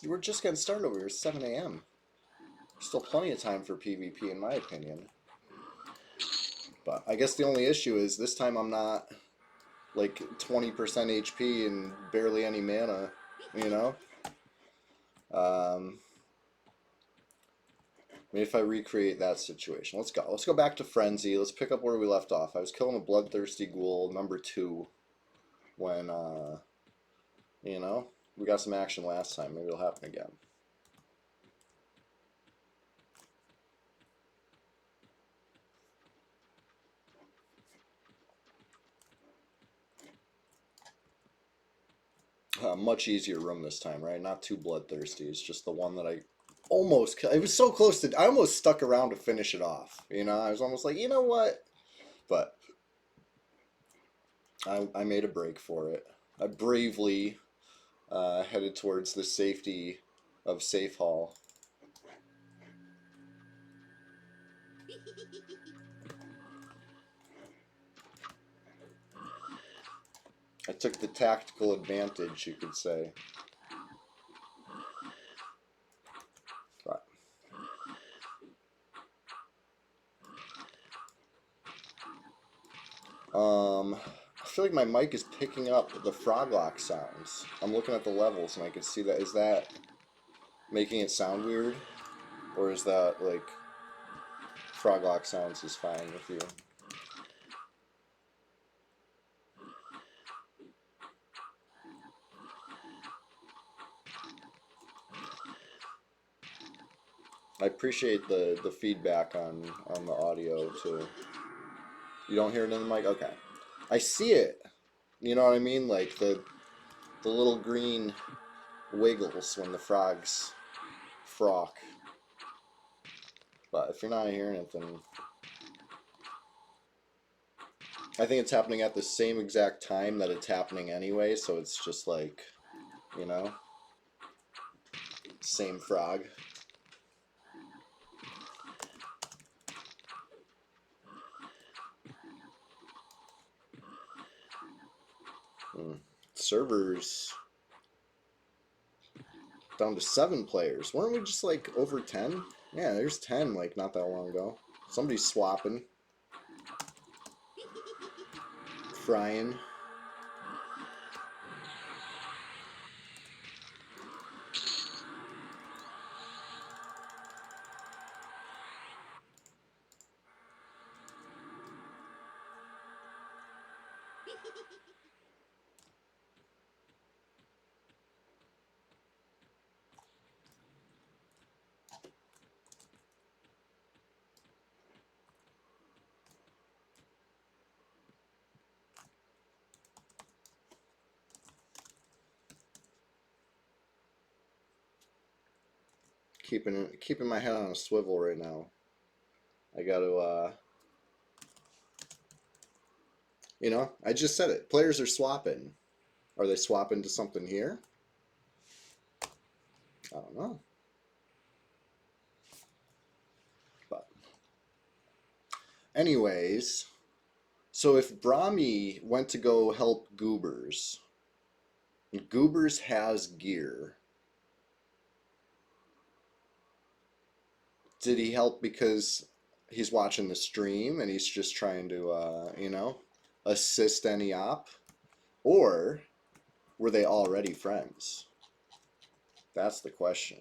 We're just getting started over here. It's 7 a.m. Still plenty of time for PvP, in my opinion. But I guess the only issue is this time I'm not like 20% HP and barely any mana, you know? Maybe if I recreate that situation. Let's go. Let's go back to Frenzy. Let's pick up where we left off. I was killing a Bloodthirsty Ghoul, number 2, when, you know, we got some action last time. Maybe it'll happen again. Much easier room this time, right? Not too bloodthirsty. It's just the one that I almost... It was so close to... I almost stuck around to finish it off. You know, I was almost like, you know what? But I made a break for it. I bravely headed towards the safety of Safe Hall. I took the tactical advantage, you could say. But I feel like my mic is picking up the Froglock sounds. I'm looking at the levels and I can see that. Is that making it sound weird? Or is that like Froglock sounds is fine with you? I appreciate the feedback on the audio too. You don't hear it in the mic? Okay. I see it. You know what I mean? Like the little green wiggles when the frogs frock. But if you're not hearing it, then I think it's happening at the same exact time that it's happening anyway, so it's just like, you know, same frog. Servers down to 7 players. Weren't we just like over 10? Yeah, there's 10 like not that long ago. Somebody's swapping. Frying. Keeping my head on a swivel right now. I gotta you know, I just said it. Players are swapping. Are they swapping to something here? I don't know. But anyways, so if Brahmi went to go help Goobers, Goobers has gear. Did he help because he's watching the stream and he's just trying to, you know, assist any op? Or were they already friends? That's the question.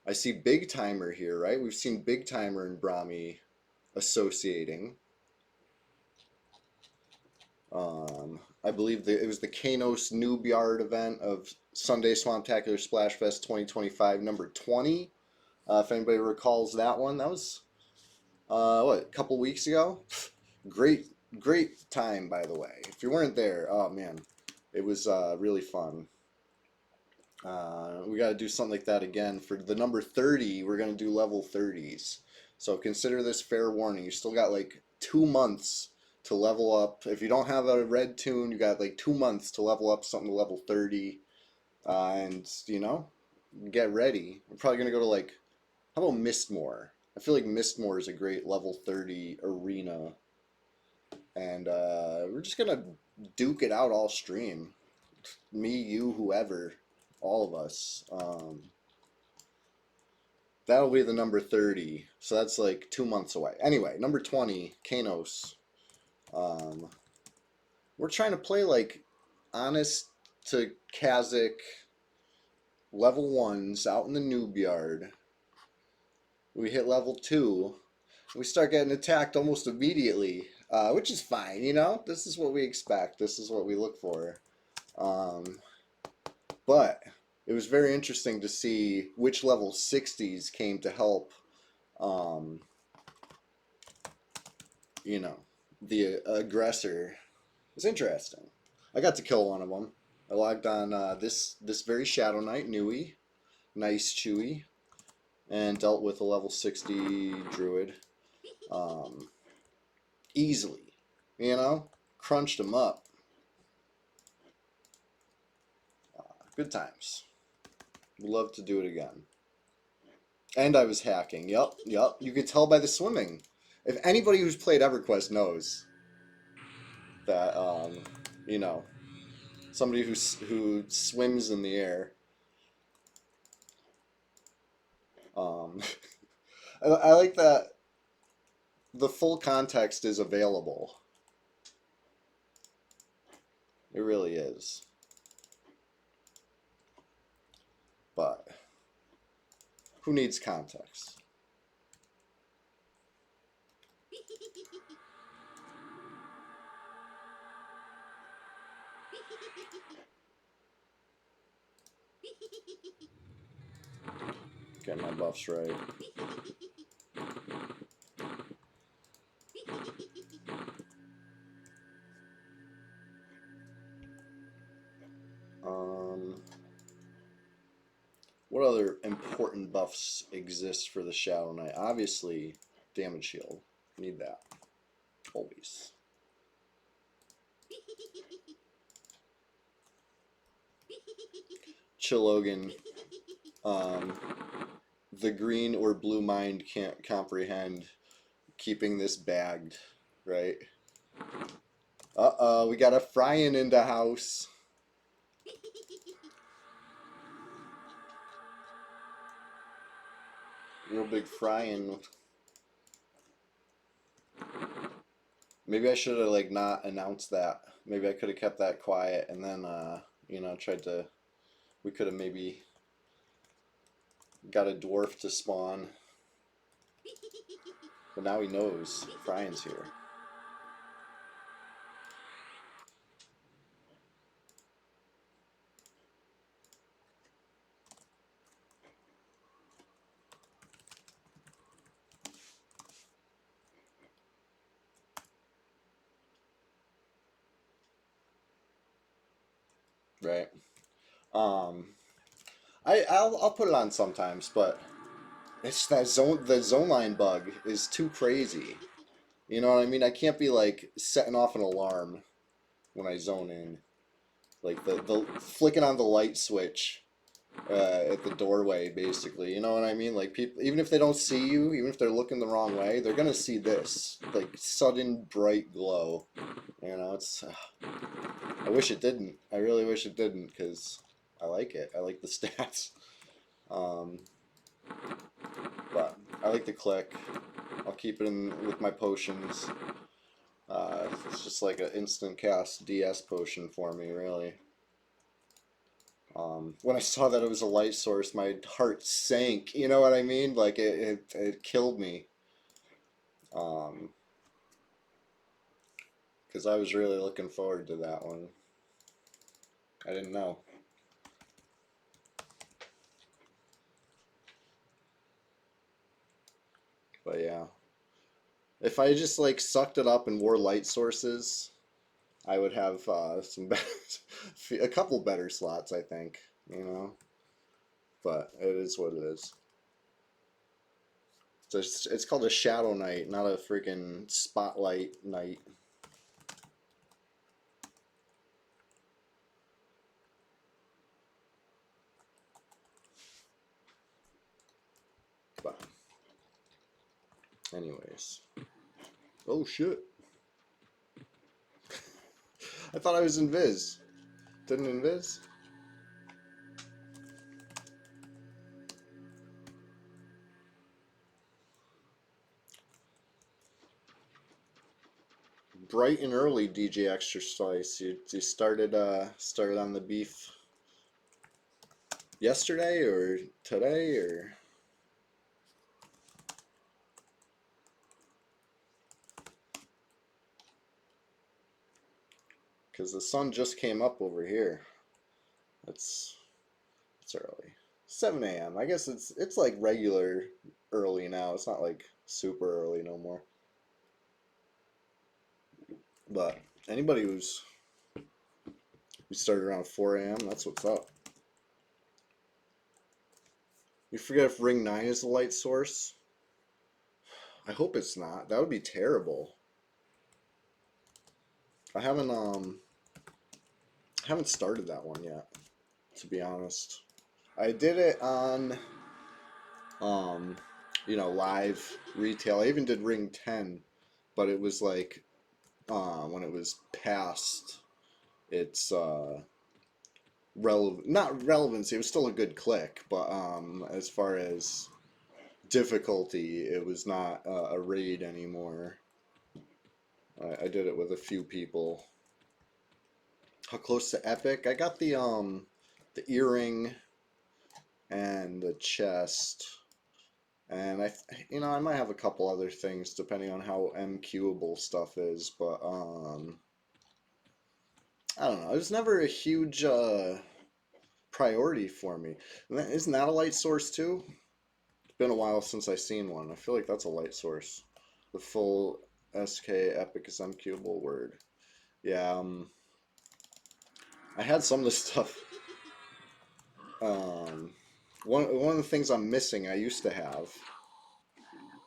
I see Big Timer here, right? We've seen Big Timer and Brahmi associating. I believe it was the Kanos Noob Yard event of Sunday Swamptacular Splash Fest 2025, number 20. If anybody recalls that one, that was what, a couple weeks ago. Great time, by the way. If you weren't there, oh man, it was really fun. We got to do something like that again for the number 30. We're gonna do level 30s, so consider this fair warning. You still got like 2 months to level up. If you don't have a red tune, you got like 2 months to level up something to level 30, and you know, get ready. We're probably gonna go to like, how about Mistmore? I feel like Mistmore is a great level 30 arena, and we're just gonna duke it out all stream. Me, you, whoever, all of us. That'll be the number 30. So that's like 2 months away. Anyway, number 20, Kanos. We're trying to play like honest to Kazakh level 1s out in the noob yard. We hit level 2. We start getting attacked almost immediately, which is fine, you know? This is what we expect. This is what we look for. But it was very interesting to see which level 60s came to help, you know, the aggressor. It's interesting. I got to kill one of them. I logged on this very Shadow Knight, Nui, nice Chewy, and dealt with a level 60 Druid easily. You know, crunched him up. Good times. Would love to do it again. And I was hacking. Yep. You could tell by the swimming. If anybody who's played EverQuest knows that, you know, somebody who swims in the air. I like that the full context is available. It really is. But who needs context? Get my buffs right. What other important buffs exist for the Shadow Knight? Obviously, damage shield. Need that. Always. Chilogan, the green or blue mind can't comprehend keeping this bagged, right? Uh-oh, we got a frying into house. Real big frying. Maybe I should have like not announced that. Maybe I could have kept that quiet and then you know, tried to we could have maybe got a dwarf to spawn. But now he knows Brian's here. Right. I'll put it on sometimes, but it's the zone line bug is too crazy. You know what I mean? I can't be like setting off an alarm when I zone in. Like the flicking on the light switch at the doorway, basically. You know what I mean? Like people, even if they don't see you, even if they're looking the wrong way, they're gonna see this like sudden bright glow. You know, it's. I wish it didn't. I really wish it didn't, because I like it. I like the stats. But I like the click. I'll keep it in with my potions. It's just like an instant cast DS potion for me, really. When I saw that it was a light source, my heart sank. You know what I mean? Like it killed me. Because I was really looking forward to that one. I didn't know. But yeah. If I just like sucked it up and wore light sources, I would have a couple better slots, I think, you know. But it is what it is. It's called a shadow knight, not a freaking spotlight knight. But anyways. Oh shit. I thought I was invis. Didn't invis? Bright and early, DJ Extra Slice. You started on the beef yesterday or today or because the sun just came up over here. It's early. 7 a.m. I guess it's like regular early now. It's not like super early no more. But anybody we started around 4 a.m., that's what's up. You forget if Ring 9 is the light source? I hope it's not. That would be terrible. I haven't started that one yet, to be honest. I did it on you know, live retail. I even did Ring 10, but it was like when it was past its not relevancy, it was still a good click, but as far as difficulty, it was not a raid anymore. I did it with a few people. How close to epic? I got the earring and the chest, and I might have a couple other things depending on how MQable stuff is, but I don't know. It was never a huge priority for me. Isn't that a light source too? It's been a while since I seen one. I feel like that's a light source. The full SK epic is MQable word. Yeah. I had some of the stuff. One of the things I'm missing I used to have,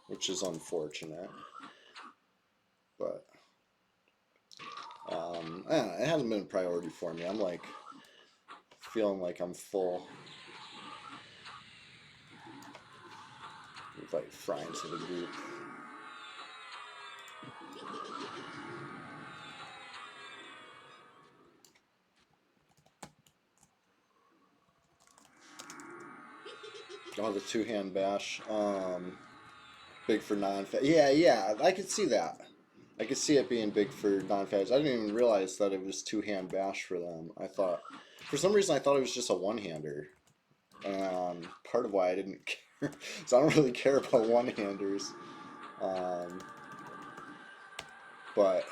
which is unfortunate. But it hasn't been a priority for me. I'm like feeling like I'm full. Invite Fry into the group. Oh, the two-hand bash. Big for non-fat. Yeah, I could see that. I could see it being big for non-fats. I didn't even realize that it was two-hand bash for them. I thought, for some reason, I thought it was just a one-hander. Part of why I didn't care, so I don't really care about one-handers. But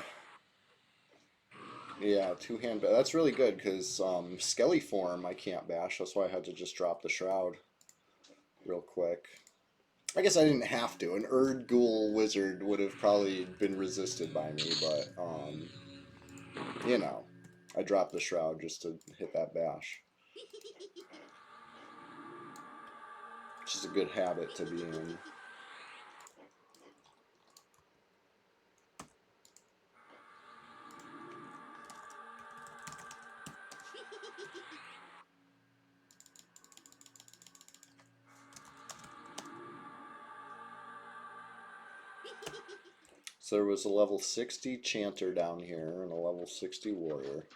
yeah, two-hand. That's really good because Skelly form I can't bash. That's why I had to just drop the shroud real quick. I guess I didn't have to. An Erd Ghoul Wizard would have probably been resisted by me, but you know, I dropped the shroud just to hit that bash. Which is a good habit to be in. So there was a level 60 Chanter down here and a level 60 Warrior.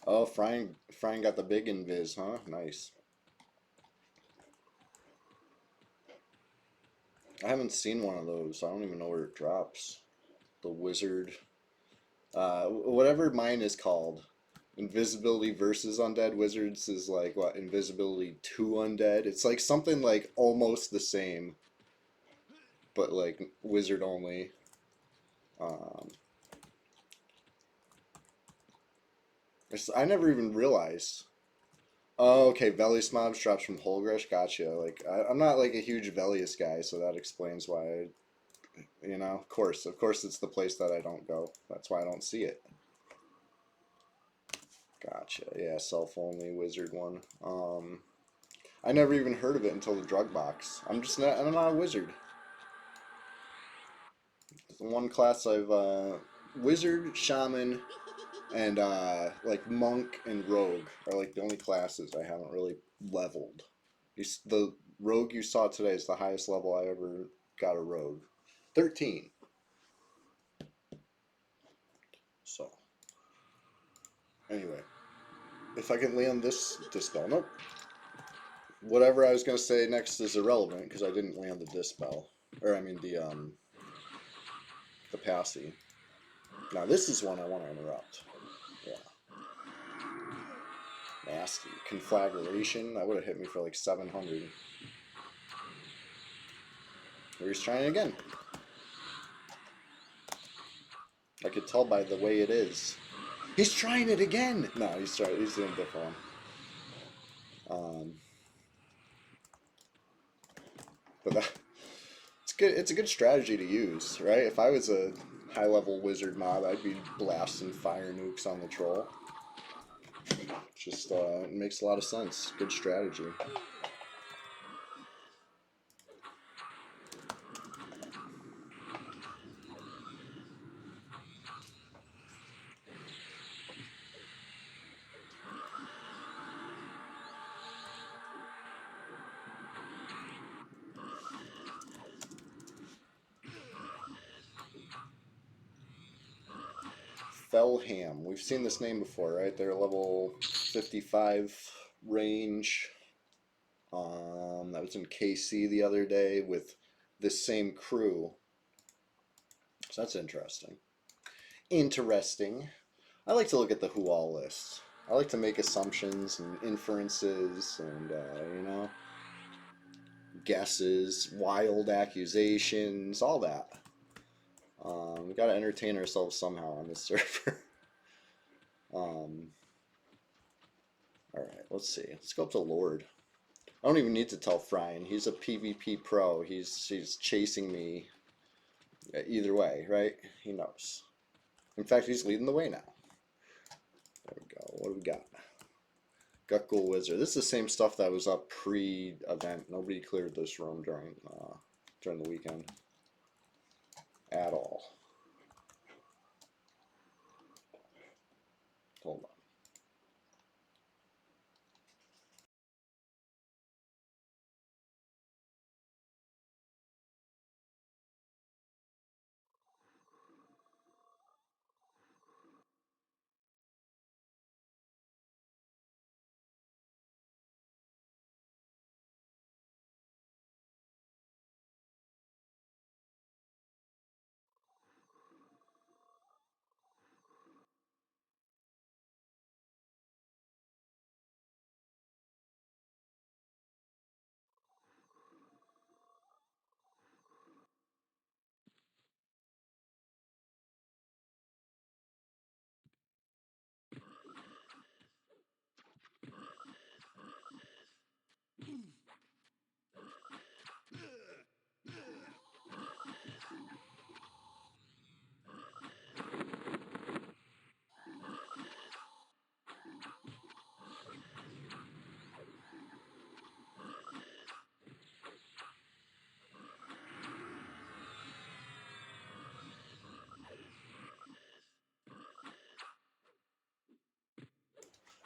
Oh, Frying got the big invis, huh? Nice. I haven't seen one of those. I don't even know where it drops. The Wizard. Whatever mine is called. Invisibility versus Undead Wizards is like, what, Invisibility to Undead? It's like something like almost the same. But like Wizard only. I never even realized. Oh, okay. Velius Mobs drops from Holgresh. Gotcha. Like, I'm not like a huge Velius guy, so that explains why. You know, of course, it's the place that I don't go. That's why I don't see it. Gotcha. Yeah, self-only wizard one. I never even heard of it until the drug box. I'm not a wizard. The one class I've wizard, shaman, and like monk and rogue are like the only classes I haven't really leveled. The rogue you saw today is the highest level I ever got a rogue. 13. So anyway, if I can land this dispel, nope. Whatever I was gonna say next is irrelevant because I didn't land the dispel, or I mean the passy. Now this is one I want to interrupt. Yeah. Nasty. Conflagration. That would have hit me for like 700. He's trying again. I could tell by the way it is. He's trying it again! No, he's doing a different one. But it's good. It's a good strategy to use, right? If I was a high-level wizard mob, I'd be blasting fire nukes on the troll. Just it makes a lot of sense. Good strategy. Felham. We've seen this name before, right? They're level 55 range. That was in KC the other day with this same crew. So that's interesting. Interesting. I like to look at the who all lists. I like to make assumptions and inferences and, you know, guesses, wild accusations, all that. We gotta entertain ourselves somehow on this server. Alright, let's see. Let's go up to Lord. I don't even need to tell Fryan. He's a PvP pro. He's chasing me either way, right? He knows. In fact, he's leading the way now. There we go. What do we got? Gutghoul Wizard. This is the same stuff that was up pre-event. Nobody cleared this room during the weekend at all.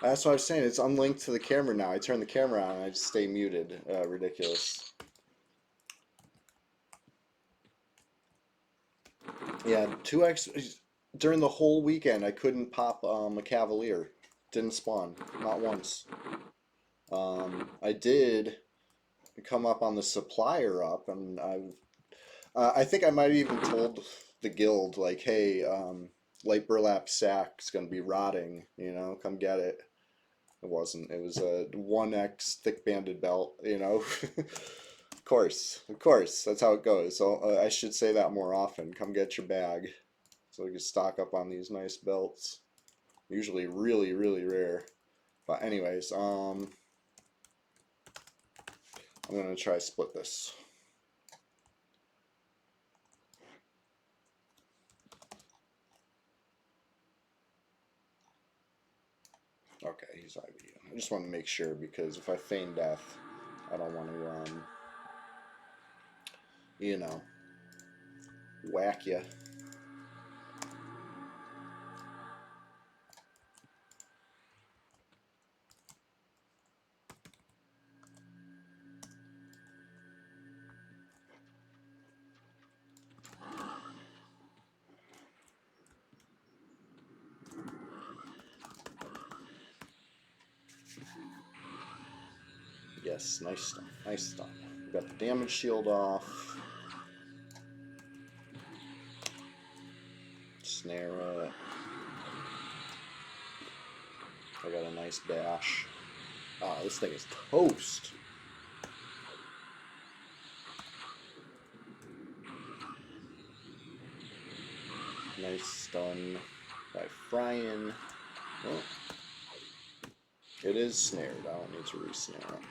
That's what I was saying. It's unlinked to the camera now. I turn the camera on and I just stay muted. Ridiculous. Yeah, 2x during the whole weekend. I couldn't pop a Cavalier. Didn't spawn, not once. I did come up on the supplier up, and I think I might have even told the guild like, hey, light burlap sack's gonna be rotting. You know, come get it. It wasn't. It was a 1x thick banded belt. You know. Of course, that's how it goes. So I should say that more often. Come get your bag, so we can stock up on these nice belts. Usually, really, really rare. But anyways, I'm gonna try split this. Okay, he's IV. I just want to make sure because if I feign death, I don't want to, you know, whack you. Yes, nice stuff. Nice stuff. We got the damage shield off. Snare it. I got a nice dash. Ah, this thing is toast. Nice stun by Fryan. Oh, it is snared. I don't need to re-snare it.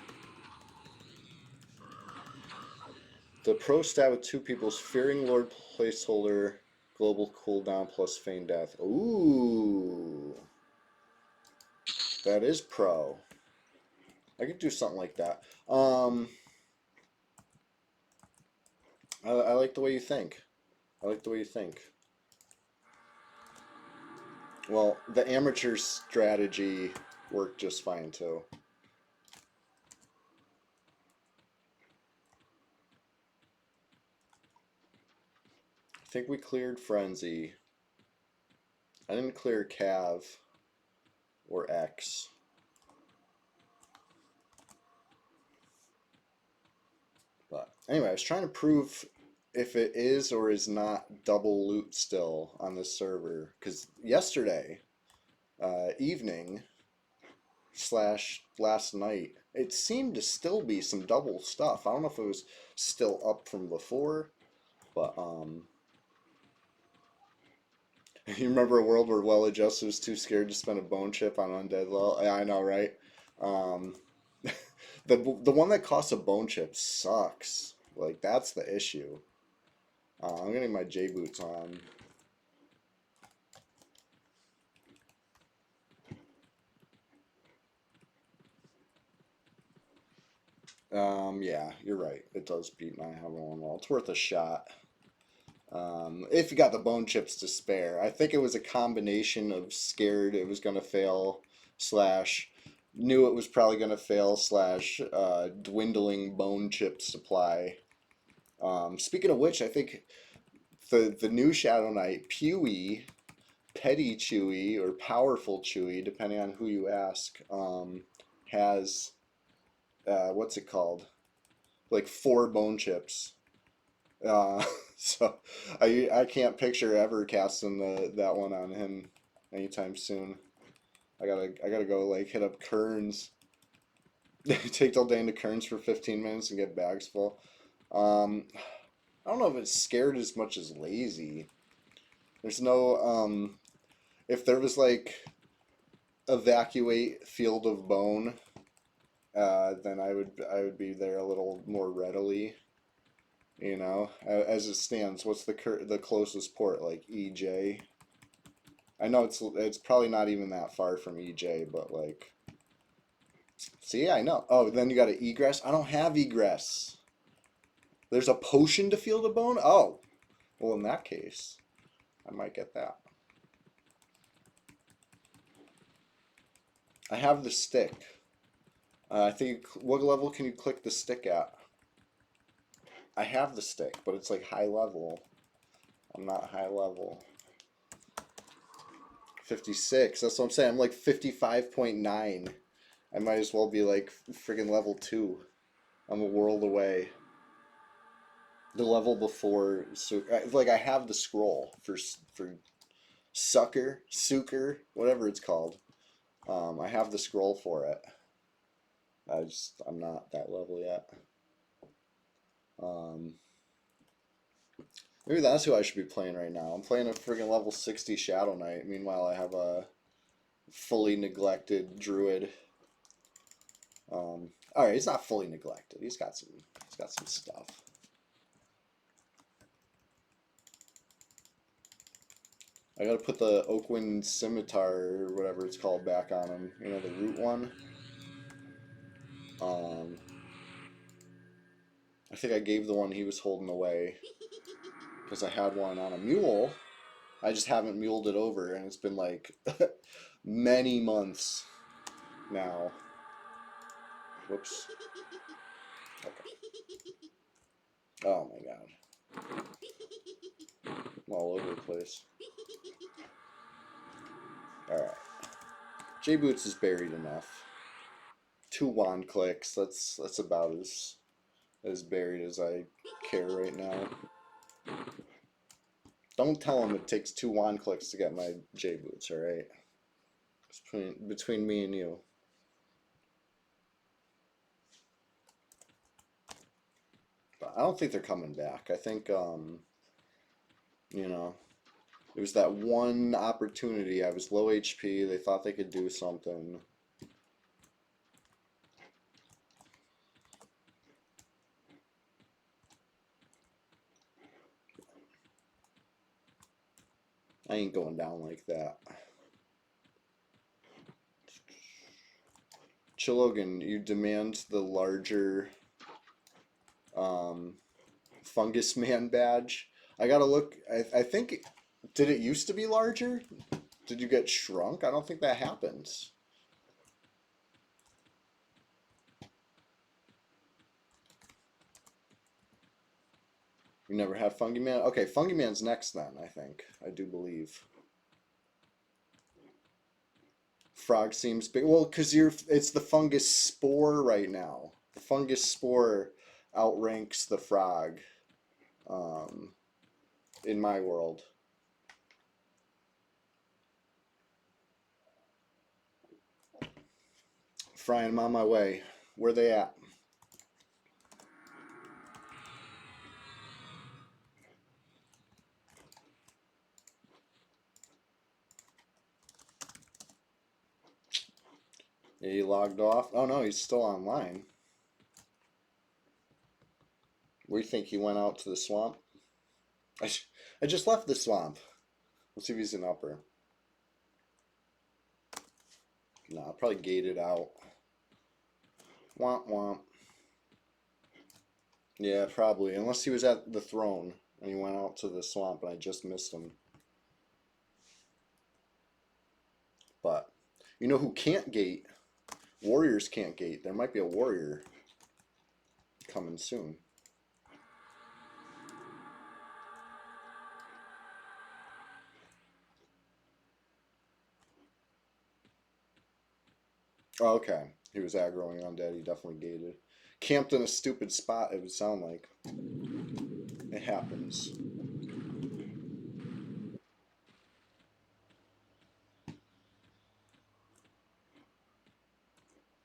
The pro stat with 2 people's Fearing Lord placeholder, global cooldown plus feign death. Ooh. That is pro. I could do something like that. I like the way you think. I like the way you think. Well, the amateur strategy worked just fine too. I think we cleared Frenzy. I didn't clear Cav or X. But anyway, I was trying to prove if it is or is not double loot still on this server. Because yesterday evening / last night, it seemed to still be some double stuff. I don't know if it was still up from before, but you remember a world where Well-Adjusted was too scared to spend a bone chip on Undead Lull? Yeah, I know, right? Um, the one that costs a bone chip sucks. Like, that's the issue. I'm getting my J boots on. Yeah, you're right. It does beat my Heaven Wall. It's worth a shot. If you got the bone chips to spare. I think it was a combination of scared it was going to fail / knew it was probably going to fail / dwindling bone chip supply. Speaking of which, I think the new Shadow Knight, Pewee, Petty Chewy, or Powerful Chewy, depending on who you ask, has, what's it called? Like 4 bone chips. So I can't picture ever casting that one on him anytime soon. I gotta go like hit up Kearns. Take till day into Kearns for 15 minutes and get bags full. I don't know if it's scared as much as lazy. There's no if there was like evacuate field of bone, then I would be there a little more readily. You know, as it stands, what's the closest port? Like EJ. I know it's probably not even that far from EJ, but like, see, I know. Oh, then you got an egress. I don't have egress. There's a potion to field a bone. Oh, well, in that case, I might get that. I have the stick. I think, what level can you click the stick at? I have the stick, but it's like high level. I'm not high level. 56, that's what I'm saying. I'm like 55.9. I might as well be like friggin' level 2. I'm a world away. The level before, so like I have the scroll for Sucker, whatever it's called. I have the scroll for it. I'm not that level yet. Um, Maybe that's who I should be playing right now. I'm playing a friggin' level 60 Shadow Knight. Meanwhile, I have a fully neglected druid. All right, he's not fully neglected. He's got some stuff. I gotta put the Oakwind Scimitar or whatever it's called back on him. You know, the root one. I think I gave the one he was holding away because I had one on a mule. I just haven't muled it over, and it's been like many months now. Whoops. Okay. Oh my god. I'm all over the place. Alright. J-Boots is buried enough. 2 wand clicks. That's about as buried as I care right now. Don't tell him it takes 2 wand clicks to get my J-Boots, alright? It's between me and you. But I don't think they're coming back. I think, you know, it was that one opportunity. I was low HP. They thought they could do something. I ain't going down like that. Chilogan, you demand the larger Fungus Man badge. I gotta look. I think, did it used to be larger? Did you get shrunk? I don't think that happens. You never had Fungi Man? Okay, Fungi Man's next then, I think. I do believe. Frog seems big. Well, because it's the fungus spore right now. The fungus spore outranks the frog in my world. Frying them on my way. Where they at? Yeah, he logged off. Oh no, he's still online. Where do you think he went out to the swamp? I just left the swamp. Let's see if he's in upper. Nah, probably gated out. Womp womp. Yeah, probably. Unless he was at the throne and he went out to the swamp and I just missed him. But you know who can't gate? Warriors can't gate. There might be a warrior coming soon. Oh, okay. He was aggroing undead. He definitely gated. Camped in a stupid spot, it would sound like. It happens.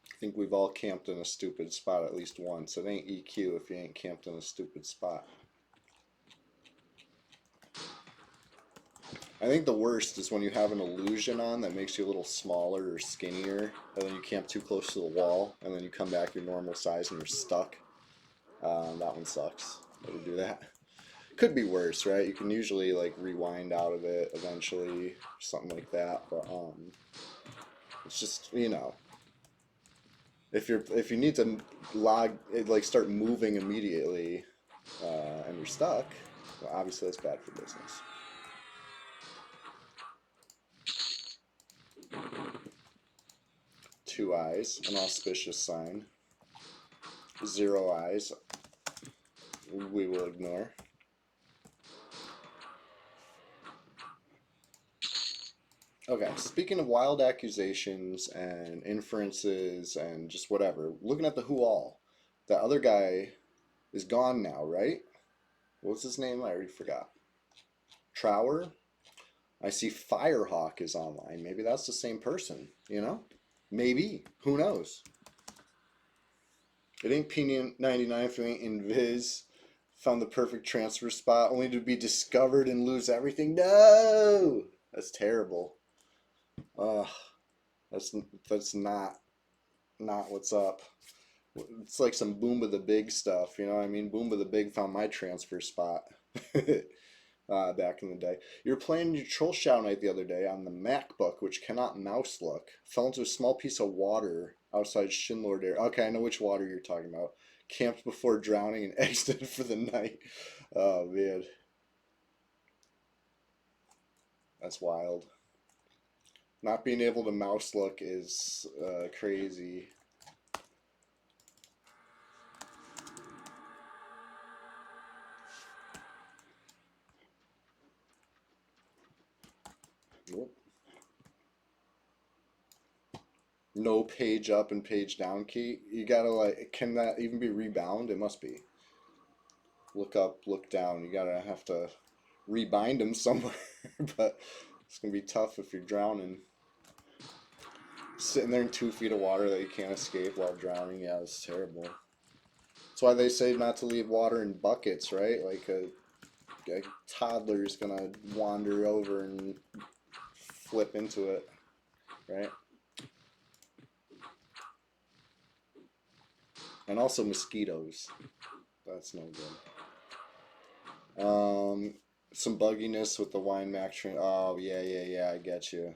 I think we've all camped in a stupid spot at least once. It ain't EQ if you ain't camped in a stupid spot. I think the worst is when you have an illusion on that makes you a little smaller or skinnier, and then you camp too close to the wall, and then you come back your normal size and you're stuck. That one sucks. Never do that. Could be worse, right? You can usually like rewind out of it eventually, something like that. But it's just, you know, if you need to like start moving immediately, and you're stuck, well, obviously that's bad for business. 2 eyes, an auspicious sign. 0 eyes, we will ignore. Okay, speaking of wild accusations and inferences and just whatever, looking at the who all, that other guy is gone now, right? What's his name? I already forgot. Trower? I see Firehawk is online. Maybe that's the same person, you know? Maybe. Who knows? It ain't P99 if you ain't Invis. Found the perfect transfer spot only to be discovered and lose everything. No! That's terrible. Ugh. That's not what's up. It's like some Boomba the Big stuff, you know what I mean? Boomba the Big found my transfer spot back in the day. You were playing your Troll Shadow Knight the other day on the MacBook, which cannot mouse look. Fell into a small piece of water outside Shinlord area. Okay, I know which water you're talking about. Camped before drowning and exited for the night. Oh, man. That's wild. Not being able to mouse look is crazy. Nope. No page up and page down key. You gotta like, can that even be rebound? It must be. Look up, look down. You gotta have to rebind them somewhere. But it's gonna be tough if you're drowning. Sitting there in 2 feet of water that you can't escape while drowning. Yeah, it's terrible. That's why they say not to leave water in buckets, right? Like a toddler's gonna wander over and flip into it, right? And also mosquitoes. That's no good. Some bugginess with the Wine Mac train. Oh, yeah, I get you.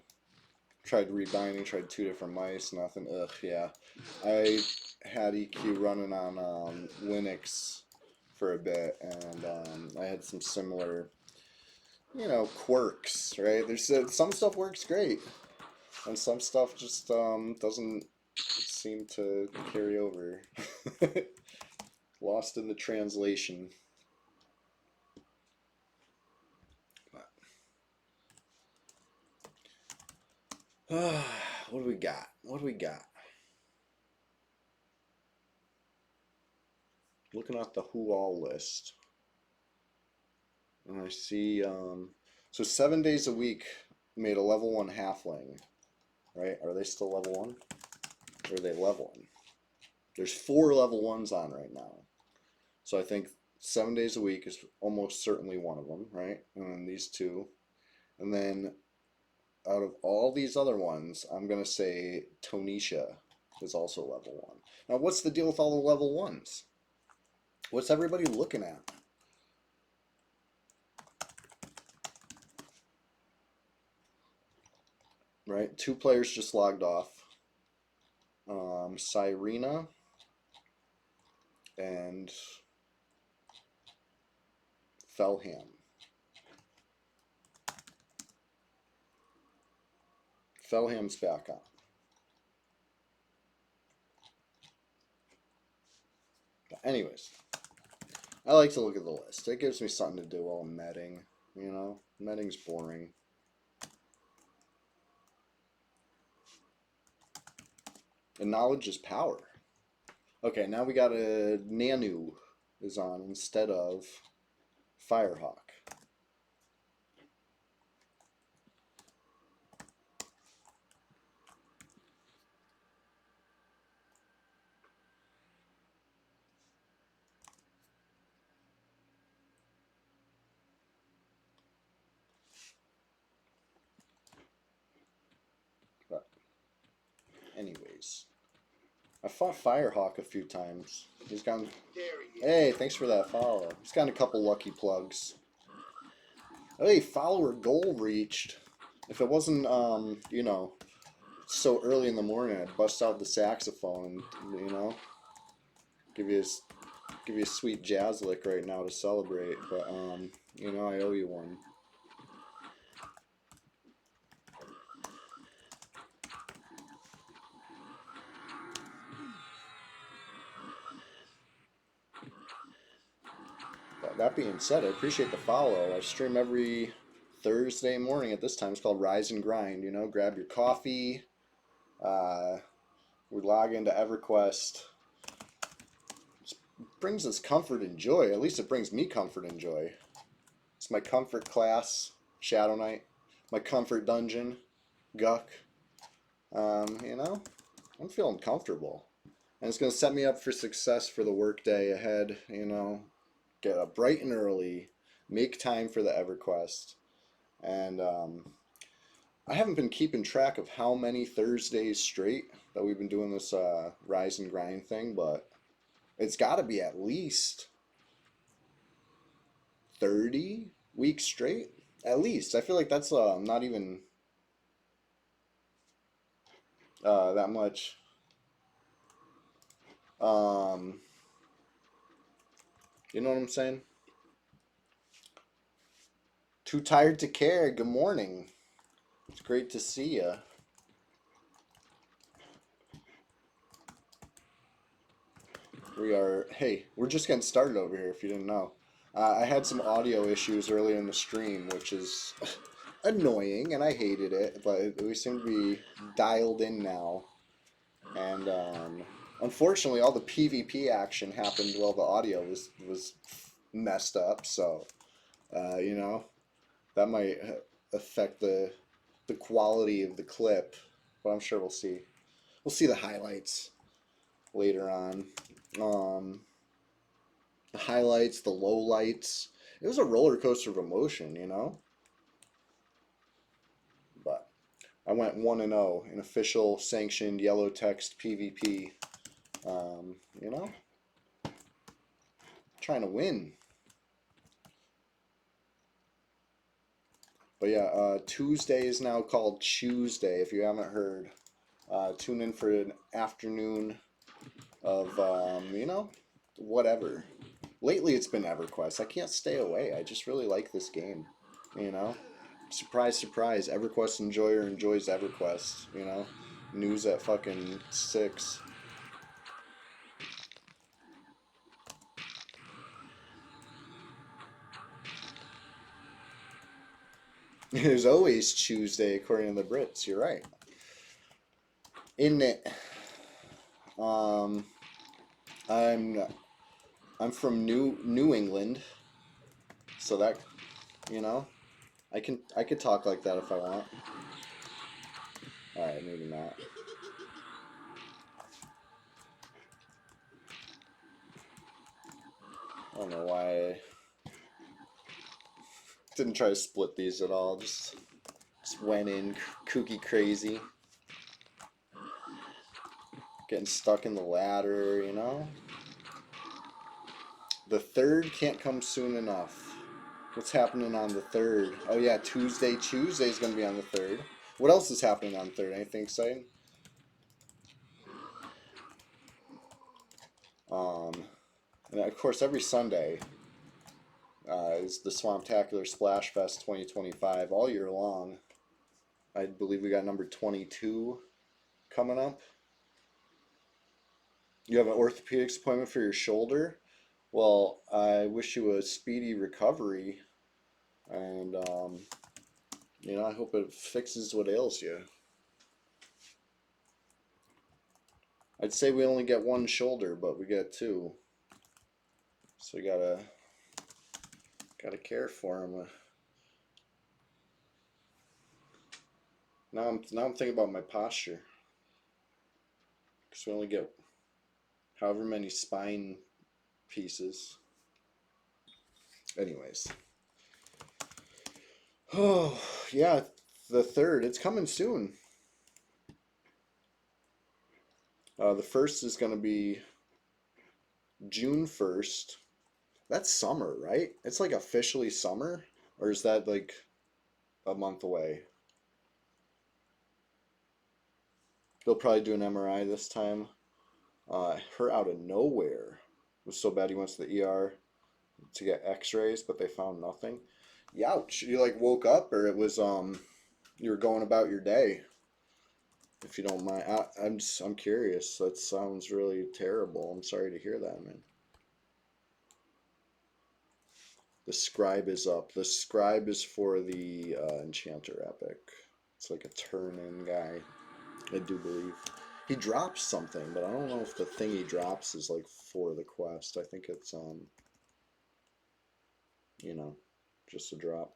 Tried rebinding, tried 2 different mice, nothing. Ugh, yeah. I had EQ running on Linux for a bit, and I had some similar, you know, quirks, right? There's some stuff works great, and some stuff just doesn't seem to carry over. Lost in the translation. What do we got? What do we got? Looking at the who all list. And I see, so 7 days a week made a level 1 halfling, right? Are they still level 1? Or are they leveling? There's 4 level 1s on right now. So I think 7 days a week is almost certainly one of them, right? And then these 2. And then out of all these other ones, I'm going to say Tonisha is also level 1. Now, what's the deal with all the level 1s? What's everybody looking at? Right, 2 players just logged off. Cyrena and Felham. Felham's back on. But anyways, I like to look at the list. It gives me something to do while I'm medding. You know, medding's boring. And knowledge is power. Okay, now we got a Nanu is on instead of Firehawk. But anyways, I fought Firehawk a few times. He's gotten. Hey, thanks for that follow. He's gotten a couple lucky plugs. Hey, follower goal reached. If it wasn't, you know, so early in the morning, I'd bust out the saxophone and, you know, give you a sweet jazz lick right now to celebrate. But, you know, I owe you one. that being said, I appreciate the follow. I stream every Thursday morning at this time. It's called Rise and Grind. You know, grab your coffee. Uh, we log into EverQuest. It brings us comfort and joy. At least it brings me comfort and joy. It's my comfort class, Shadow Knight. My comfort dungeon, Guck. You know, I'm feeling comfortable. And it's going to set me up for success for the workday ahead, you know. Get up bright and early, make time for the EverQuest. And I haven't been keeping track of how many Thursdays straight that we've been doing this Rise and Grind thing, but it's got to be at least 30 weeks straight. At least. I feel like that's not even that much. You know what I'm saying? Too tired to care. Good morning. It's great to see you. Hey, we're just getting started over here if you didn't know. I had some audio issues earlier in the stream, which is annoying, and I hated it, but we seem to be dialed in now. And unfortunately, all the PvP action happened while the audio was messed up, so, you know, that might affect the quality of the clip, but I'm sure we'll see. We'll see the highlights later on. The highlights, the lowlights. It was a roller coaster of emotion, you know? But I went 1-0 in official sanctioned yellow text PvP. You know? Trying to win. But yeah, Tuesday is now called Tuesday, if you haven't heard. Tune in for an afternoon of, you know, whatever. Lately it's been EverQuest. I can't stay away. I just really like this game, you know? Surprise, surprise. EverQuest enjoyer enjoys EverQuest, you know? News at fucking 6. There's always Tuesday, according to the Brits. You're right. Isn't it? Um, I'm from New England, so that, you know, I could talk like that if I want. All right, maybe not. I don't know why I didn't try to split these at all. Just went in kooky crazy. Getting stuck in the ladder, you know? The 3rd can't come soon enough. What's happening on the 3rd? Oh yeah, Tuesday. Tuesday's gonna be on the 3rd. What else is happening on the 3rd? Anything exciting? And of course, every Sunday is the Swamptacular Splash Fest 2025 all year long. I believe we got number 22 coming up. You have an orthopedics appointment for your shoulder? Well, I wish you a speedy recovery, and you know, I hope it fixes what ails you. I'd say we only get one shoulder, but we get 2, so you gotta care for him. Now I'm thinking about my posture, because we only get however many spine pieces. Anyways. Oh, yeah, the 3rd. It's coming soon. The 1st is going to be June 1st. That's summer, right? It's like officially summer? Or is that like a month away? They'll probably do an MRI this time. Her out of nowhere. It was so bad he went to the ER to get x-rays, but they found nothing. Youch. You like woke up, or it was you were going about your day? If you don't mind, I'm curious. That sounds really terrible. I'm sorry to hear that, man. The scribe is up. The scribe is for the enchanter epic. It's like a turn-in guy, I do believe. He drops something, but I don't know if the thing he drops is like for the quest. I think it's you know, just a drop.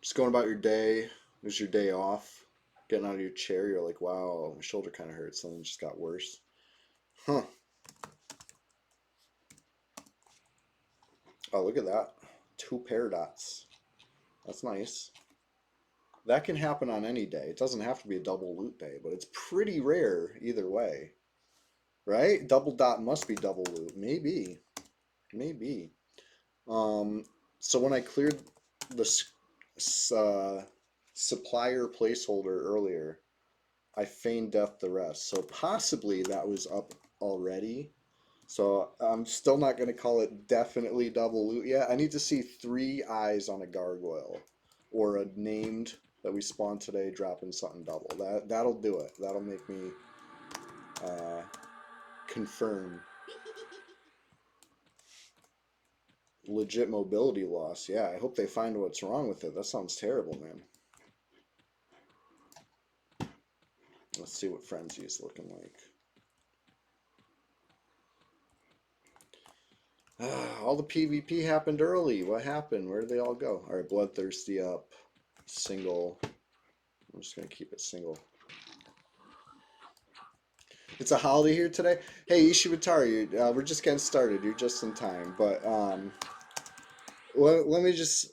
Just going about your day. It was your day off. Getting out of your chair, you're like, wow, my shoulder kind of hurts. Something just got worse. Huh. Oh, look at that. 2 paradots. That's nice. That can happen on any day. It doesn't have to be a double loot day, but it's pretty rare either way. Right? Double dot must be double loot. Maybe. Maybe. Um, so when I cleared the supplier placeholder earlier, I feigned death the rest. So possibly that was up already. So I'm still not going to call it definitely double loot yet. I need to see 3 eyes on a gargoyle or a named that we spawned today dropping something double. That'll do it. That'll make me confirm. Legit mobility loss. Yeah, I hope they find what's wrong with it. That sounds terrible, man. Let's see what Frenzy is looking like. All the PvP happened early. What happened? Where did they all go? Alright, Bloodthirsty up. Single. I'm just going to keep it single. It's a holiday here today. Hey, Ishibatari, we're just getting started. You're just in time. But let me just...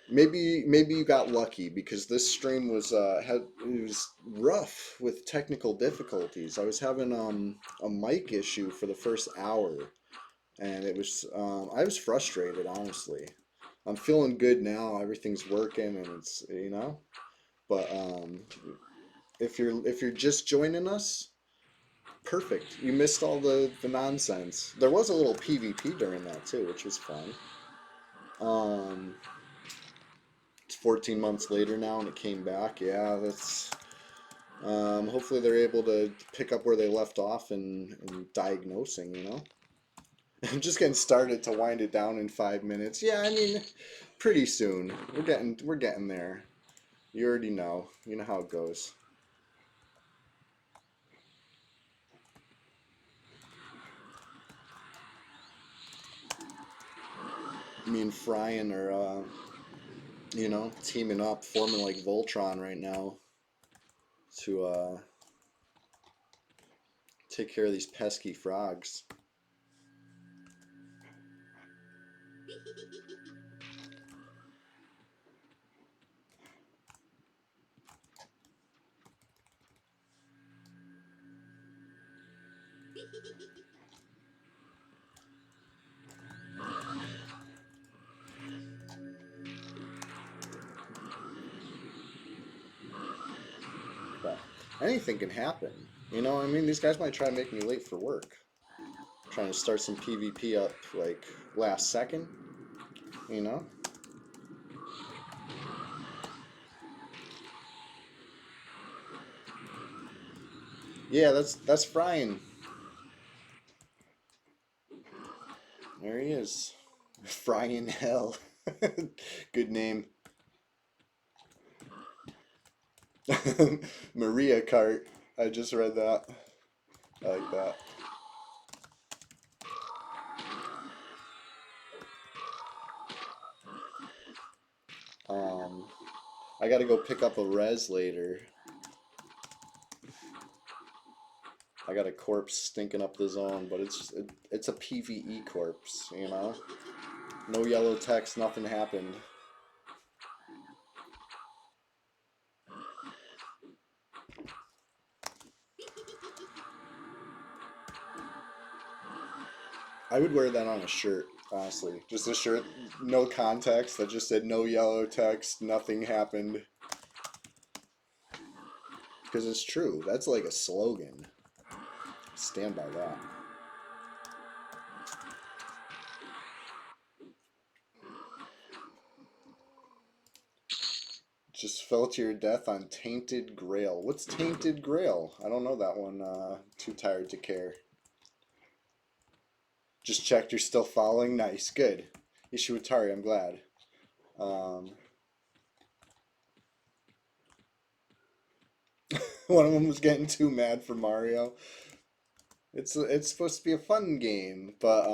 Maybe you got lucky because this stream was it was rough with technical difficulties. I was having a mic issue for the first hour, and it was I was frustrated, honestly. I'm feeling good now. Everything's working, and it's But if you're just joining us, perfect. You missed all the nonsense. There was a little PvP during that too, which was fun. It's 14 months later now and it came back. Yeah, that's hopefully they're able to pick up where they left off and diagnosing. I'm just getting started to wind it down in 5 minutes. Yeah, I mean, pretty soon. We're getting there. You already know. You know how it goes. Me and Fryan are teaming up, forming like Voltron right now to take care of these pesky frogs. But anything can happen. I mean, these guys might try to make me late for work. Trying to start some PvP up like last second, you know? Yeah, that's Fryan. There he is. Fryan Hell. Good name. Maria Kart. I just read that. I like that. I gotta go pick up a res later. I got a corpse stinking up the zone, but it's a PvE corpse, No yellow text, nothing happened. I would wear that on a shirt, honestly. Just a shirt, no context, that just said no yellow text, nothing happened. Because it's true. That's like a slogan. Stand by that. Just fell to your death on Tainted Grail. What's Tainted Grail? I don't know that one. Too tired to care. Just checked, you're still following. Nice, good. Ishiwatari, I'm glad. One of them was getting too mad for Mario. It's supposed to be a fun game, but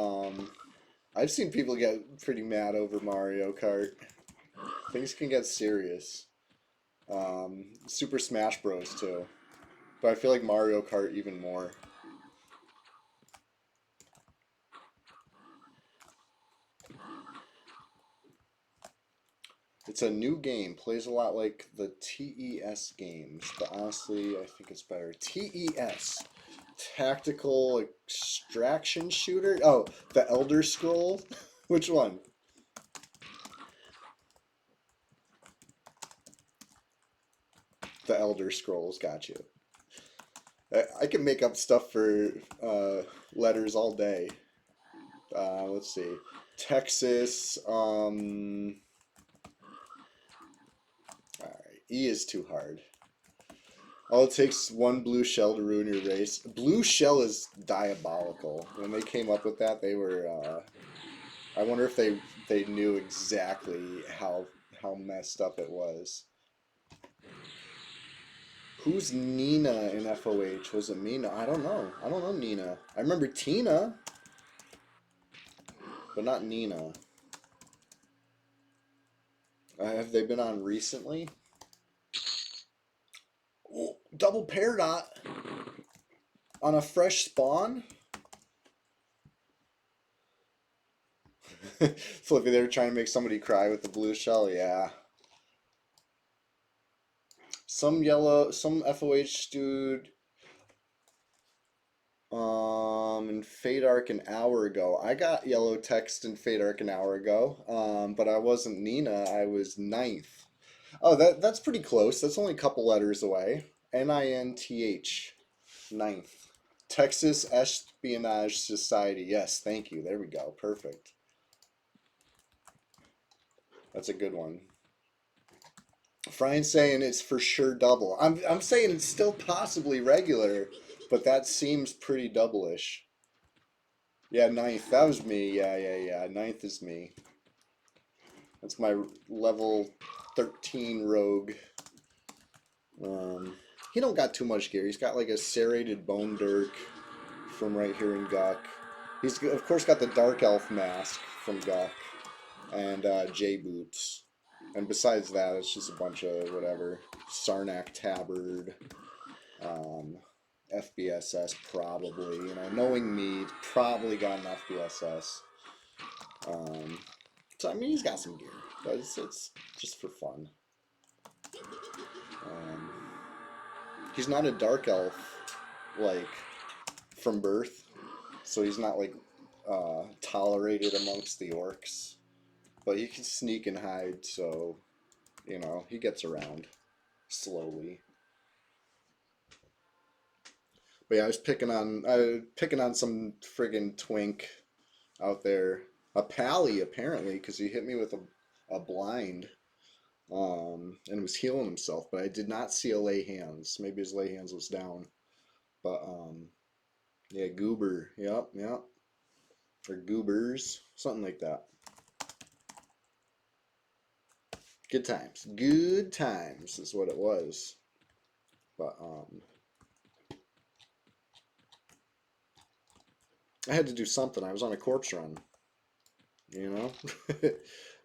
I've seen people get pretty mad over Mario Kart. Things can get serious. Super Smash Bros. Too, but I feel like Mario Kart even more. It's a new game, plays a lot like the TES games, but honestly, I think it's better. TES, Tactical Extraction Shooter? Oh, the Elder Scroll? Which one? The Elder Scrolls, got you. I can make up stuff for letters all day. Let's see. Texas, alright, E is too hard. All it takes one blue shell to ruin your race. Blue shell is diabolical. When they came up with that, they were, I wonder if they knew exactly how messed up it was. Who's Nina in FOH? Was it Mina? I don't know. I don't know Nina. I remember Tina, but not Nina. Have they been on recently? Oh, double Peridot on a fresh spawn? Flippy, they were trying to make somebody cry with the blue shell? Yeah. Some FOH dude in Fate Arc an hour ago. I got yellow text in Fate Arc an hour ago. But I wasn't Nina, I was ninth. Oh, that's pretty close. That's only a couple letters away. NINTH. Ninth. Texas Espionage Society. Yes, thank you. There we go. Perfect. That's a good one. Brian's saying it's for sure double. I'm saying it's still possibly regular, but that seems pretty double-ish. Yeah, ninth. That was me. Yeah. Ninth is me. That's my level 13 rogue. He don't got too much gear. He's got like a serrated bone dirk from right here in Guk. He's of course got the dark elf mask from Guk and J boots. And besides that, it's just a bunch of whatever. Sarnak tabard, FBSS probably. You know, knowing me, probably got an FBSS. So I mean, he's got some gear, but it's just for fun. He's not a dark elf, like, from birth, so he's not, like, tolerated amongst the orcs. But he can sneak and hide, so, you know, he gets around slowly. But yeah, I was picking on some friggin' twink out there. A pally, apparently, because he hit me with a blind. And was healing himself, but I did not see a lay hands. Maybe his lay hands was down. But yeah, goober. Yep. Or goobers. Something like that. Good times. Good times is what it was. But I had to do something. I was on a corpse run. You know?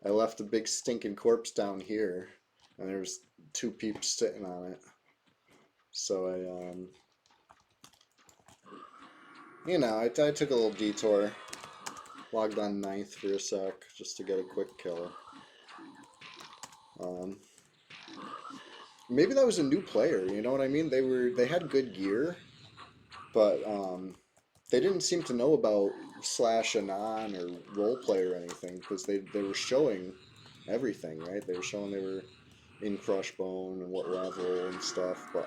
I left a big stinking corpse down here, and there was 2 peeps sitting on it. So I you know, I took a little detour, logged on 9th for a sec, just to get a quick kill. Maybe that was a new player, you know what I mean? They had good gear, but they didn't seem to know about Slash Anon or roleplay or anything, because they were showing everything, right? They were showing they were in Crushbone and what level and stuff, but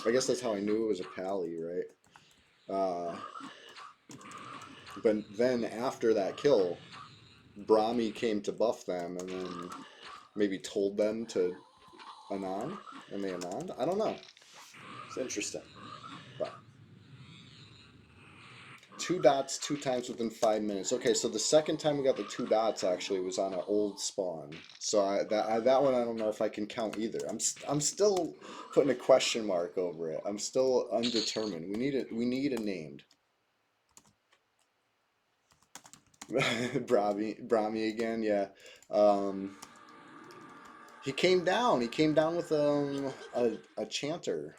I guess that's how I knew it was a pally, right? But then after that kill, Brahmi came to buff them and then maybe told them to Anon, and they Anoned? I don't know. It's interesting. But 2 dots 2 times within 5 minutes. Okay, so the second time we got the 2 dots actually was on an old spawn. So that one I don't know if I can count either. I'm still putting a question mark over it. I'm still undetermined. We need a named. Brahmi again, yeah. Um, he came down. He came down with a chanter,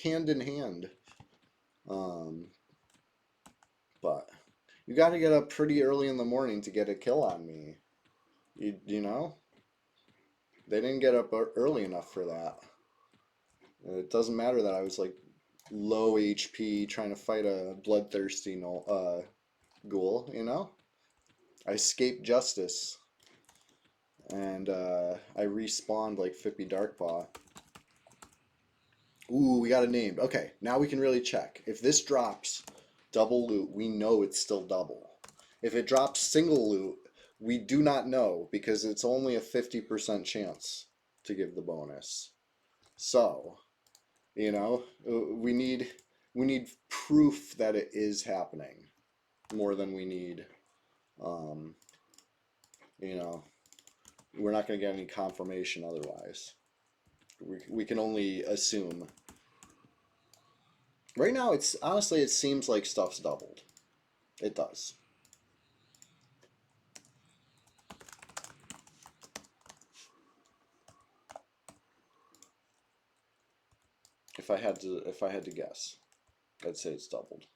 hand in hand. Um, but you got to get up pretty early in the morning to get a kill on me. You know, they didn't get up early enough for that. It doesn't matter that I was like low HP trying to fight a bloodthirsty ghoul. You know, I escaped justice and I respawned like Fippy Darkpaw. Ooh, we got a name. Okay, now we can really check. If this drops double loot, we know it's still double. If it drops single loot, we do not know because it's only a 50% chance to give the bonus. So, you know, we need proof that it is happening more than we need um, you know, we're not going to get any confirmation otherwise. We can only assume. Right now, it's honestly, it seems like stuff's doubled. It does. If I had to guess, I'd say it's doubled.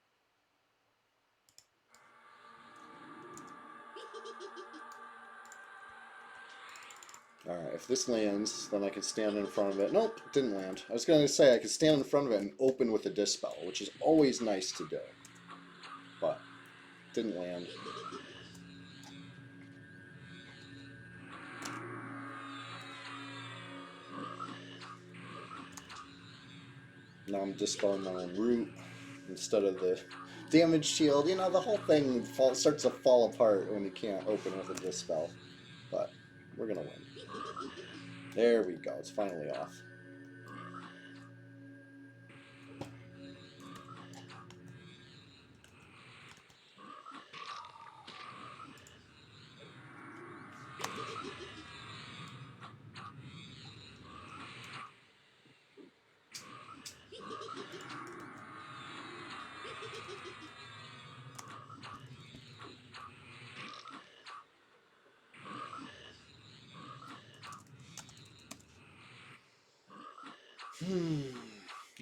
All right, if this lands, then I can stand in front of it. Nope, it didn't land. I was going to say I could stand in front of it and open with a dispel, which is always nice to do, but didn't land. Now I'm dispelling my own root instead of the damage shield. You know, the whole thing starts to fall apart when you can't open with a dispel. But we're gonna win. There we go. It's finally off.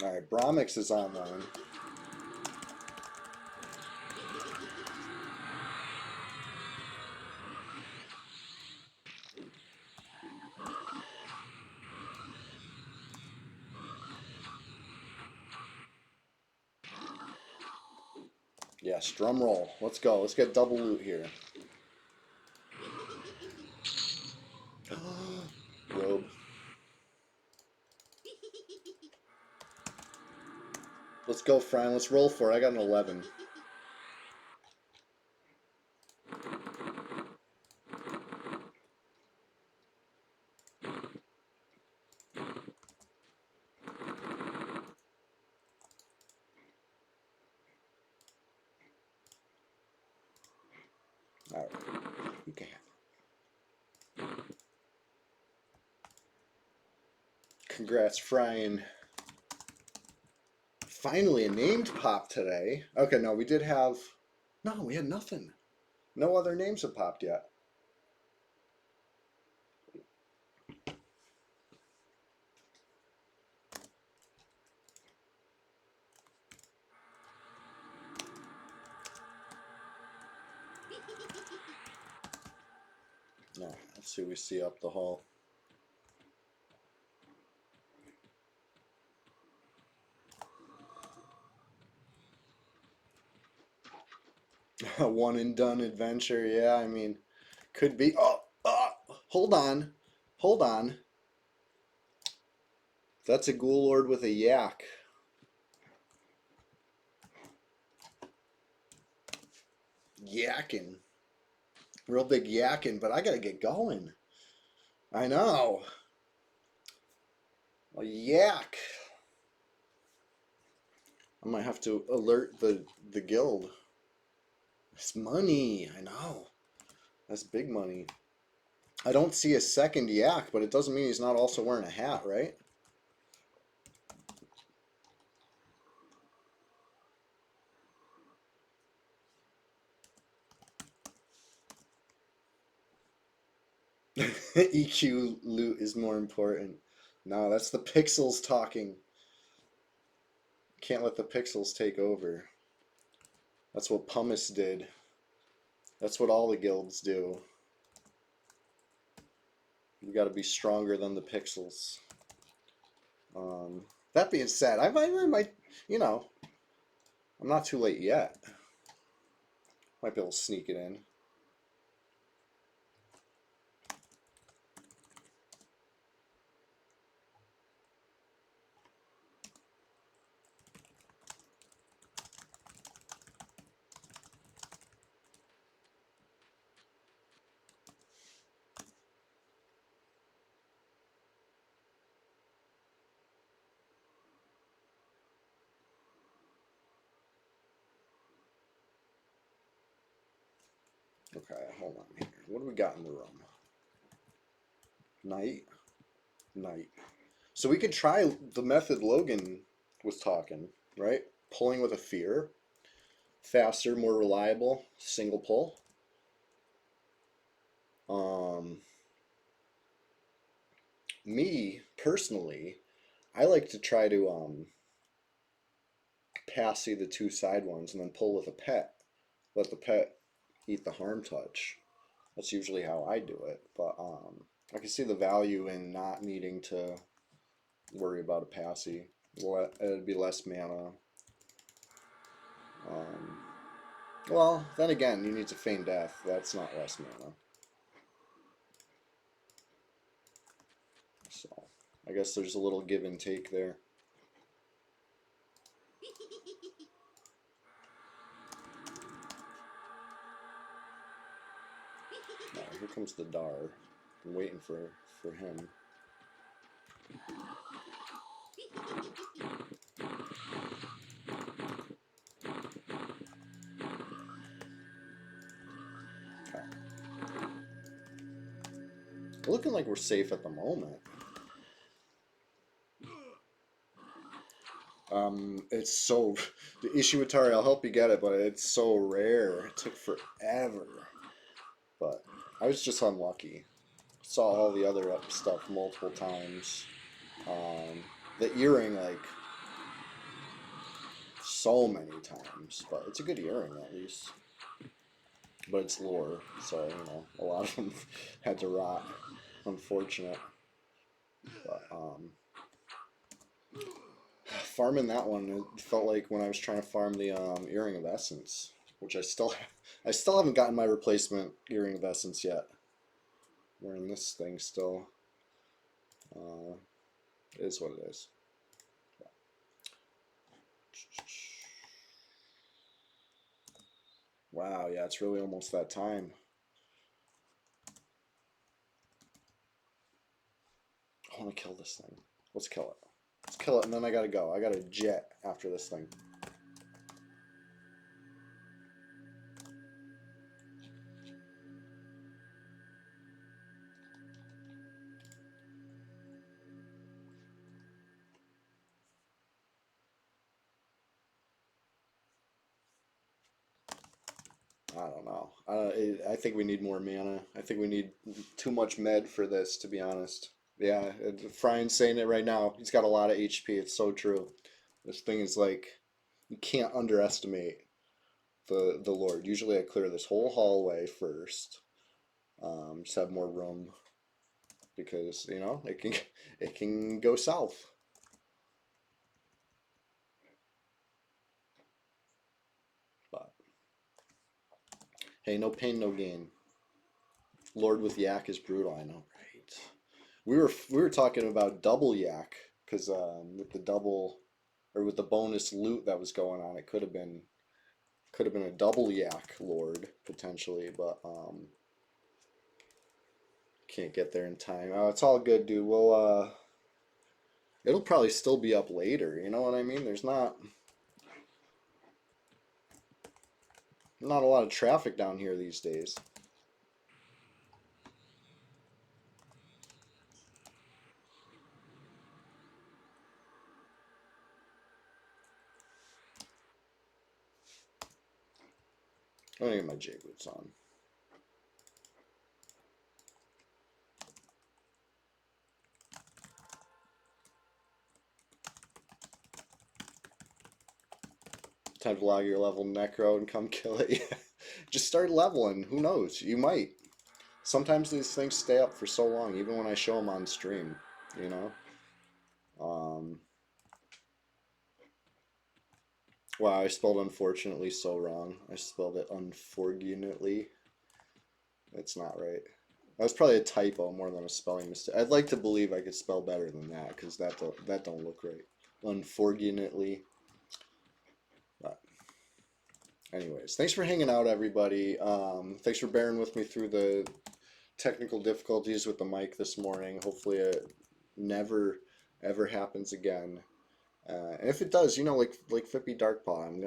All right, Bromix is online. Yes, drum roll. Let's go. Let's get double loot here. Robe. Let's go, friend. Let's roll for it. I got an 11. All right. You can have it. Congrats, Frying. Finally, a named pop today. Okay, no, we did have... No, we had nothing. No other names have popped yet. No, let's see what we see up the hall. A one and done adventure, yeah, I mean, could be. Oh, hold on. Hold on. That's a ghoul lord with a yak. Yakking. Real big yakking, but I gotta get going. I know. A yak. I might have to alert the guild. It's money. I know. That's big money. I don't see a second yak, but it doesn't mean he's not also wearing a hat, right? EQ loot is more important. No, that's the pixels talking. Can't let the pixels take over. That's what Pumice did. That's what all the guilds do. You got to be stronger than the pixels. That being said, I might, you know, I'm not too late yet. Might be able to sneak it in. Okay, hold on here. What do we got in the room? Night? Night. So we could try the method Logan was talking, right? Pulling with a fear. Faster, more reliable, single pull. Me, personally, I like to try to passy the two side ones and then pull with a pet. Let the pet eat the harm touch. That's usually how I do it. But I can see the value in not needing to worry about a passy. It'd be less mana. Well, then again, you need to feign death. That's not less mana. So, I guess there's a little give and take there. Now, here comes the Dar. I'm waiting for him. Okay. Looking like we're safe at the moment. It's so the Ishiwatari, I'll help you get it, but it's so rare. It took forever. But I was just unlucky. Saw all the other stuff multiple times. The earring, like, so many times. But it's a good earring, at least. But it's lore, so, you know, a lot of them had to rot. Unfortunate. But, farming that one, it felt like when I was trying to farm the earring of essence, which I still haven't gotten my replacement earring of essence yet. Wearing this thing still. It is what it is. Wow, yeah, it's really almost that time. I want to kill this thing. Let's kill it. Let's kill it, and then I gotta go. I gotta jet after this thing. I don't know. I think we need more mana. I think we need too much med for this, to be honest. Yeah, Fryan's saying it right now. He's got a lot of HP. It's so true. This thing is like, you can't underestimate the Lord. Usually I clear this whole hallway first. Just have more room because, you know, it can go south. But hey, no pain, no gain. Lord with yak is brutal. I know, right? We were talking about double yak because with the double or with the bonus loot that was going on, it could have been a double yak Lord potentially, but can't get there in time. Oh, it's all good, dude. We'll it'll probably still be up later. You know what I mean? There's not. Not a lot of traffic down here these days. I'm gonna get my J boots on. Time to log your level Necro and come kill it. Just start leveling. Who knows? You might. Sometimes these things stay up for so long, even when I show them on stream. You know. Wow, I spelled unfortunately so wrong. I spelled it unfortunately. That's not right. That was probably a typo more than a spelling mistake. I'd like to believe I could spell better than that because that don't look right. Unfortunately. But anyways, thanks for hanging out, everybody. Thanks for bearing with me through the technical difficulties with the mic this morning. Hopefully, it never ever happens again. And if it does, you know, like Fippy Darkpaw, I'm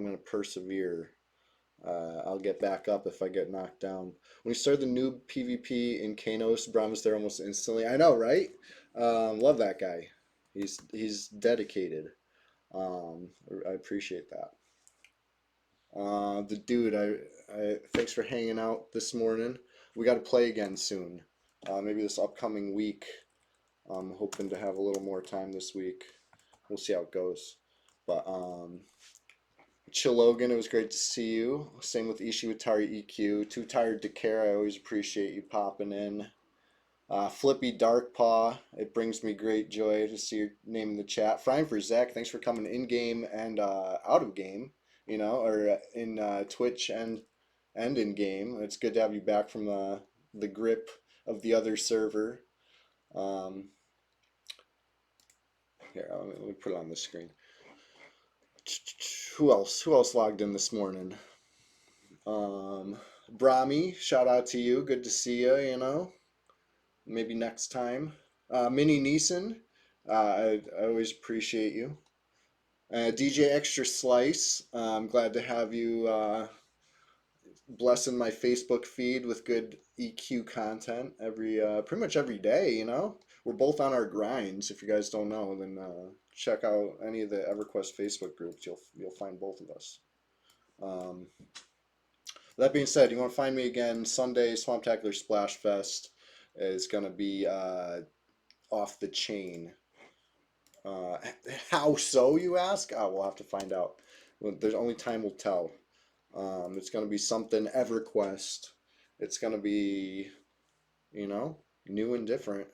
gonna persevere. I'll get back up if I get knocked down. When you start the new PvP in Kanos, Brahma's there almost instantly. I know, right? Love that guy. He's dedicated. I appreciate that. The dude, I thanks for hanging out this morning. We got to play again soon. Maybe this upcoming week. I'm hoping to have a little more time this week. We'll see how it goes. But Chill Logan, it was great to see you. Same with Ishiwatari EQ. Too tired to care. I always appreciate you popping in. Flippy Darkpaw, it brings me great joy to see your name in the chat. Frying for Zach, thanks for coming in game and out of game, you know, or in Twitch and in game. It's good to have you back from the grip of the other server. Here, let me put it on the screen. Who else? Who else logged in this morning? Brahmi, shout out to you. Good to see you. You know, maybe next time. Minnie Neeson, I always appreciate you. DJ Extra Slice, I'm glad to have you blessing my Facebook feed with good EQ content every pretty much every day. You know, we're both on our grinds. If you guys don't know, then check out any of the EverQuest Facebook groups. You'll find both of us. That being said, you want to find me again Sunday? Swamptacular Splash Fest is going to be off the chain. How so, you ask? We'll have to find out. There's only time will tell. It's going to be something EverQuest. It's going to be, you know, new and different.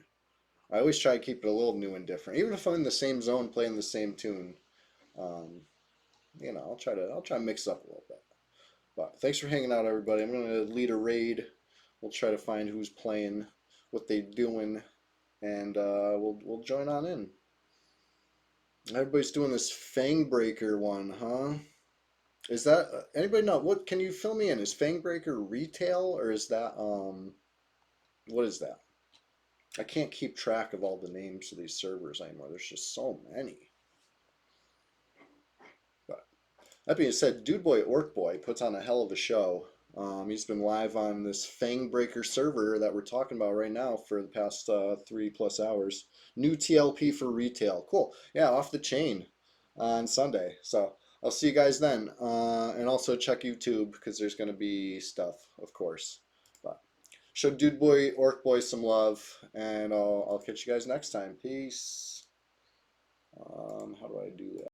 I always try to keep it a little new and different, even if I'm in the same zone playing the same tune. You know, I'll try to mix it up a little bit. But thanks for hanging out, everybody. I'm going to lead a raid. We'll try to find who's playing, what they doing, and we'll join on in. Everybody's doing this Fangbreaker one, huh? Is that anybody know what? Can you fill me in? Is Fangbreaker retail or is that what is that? I can't keep track of all the names of these servers anymore. There's just so many. But that being said, Dude Boy Orc Boy puts on a hell of a show. He's been live on this Fangbreaker server that we're talking about right now for the past 3+ hours. New TLP for retail. Cool. Yeah, off the chain on Sunday. So I'll see you guys then. And also check YouTube because there's going to be stuff, of course. But show Dude Boy Orc Boy some love, and I'll catch you guys next time. Peace. How do I do that?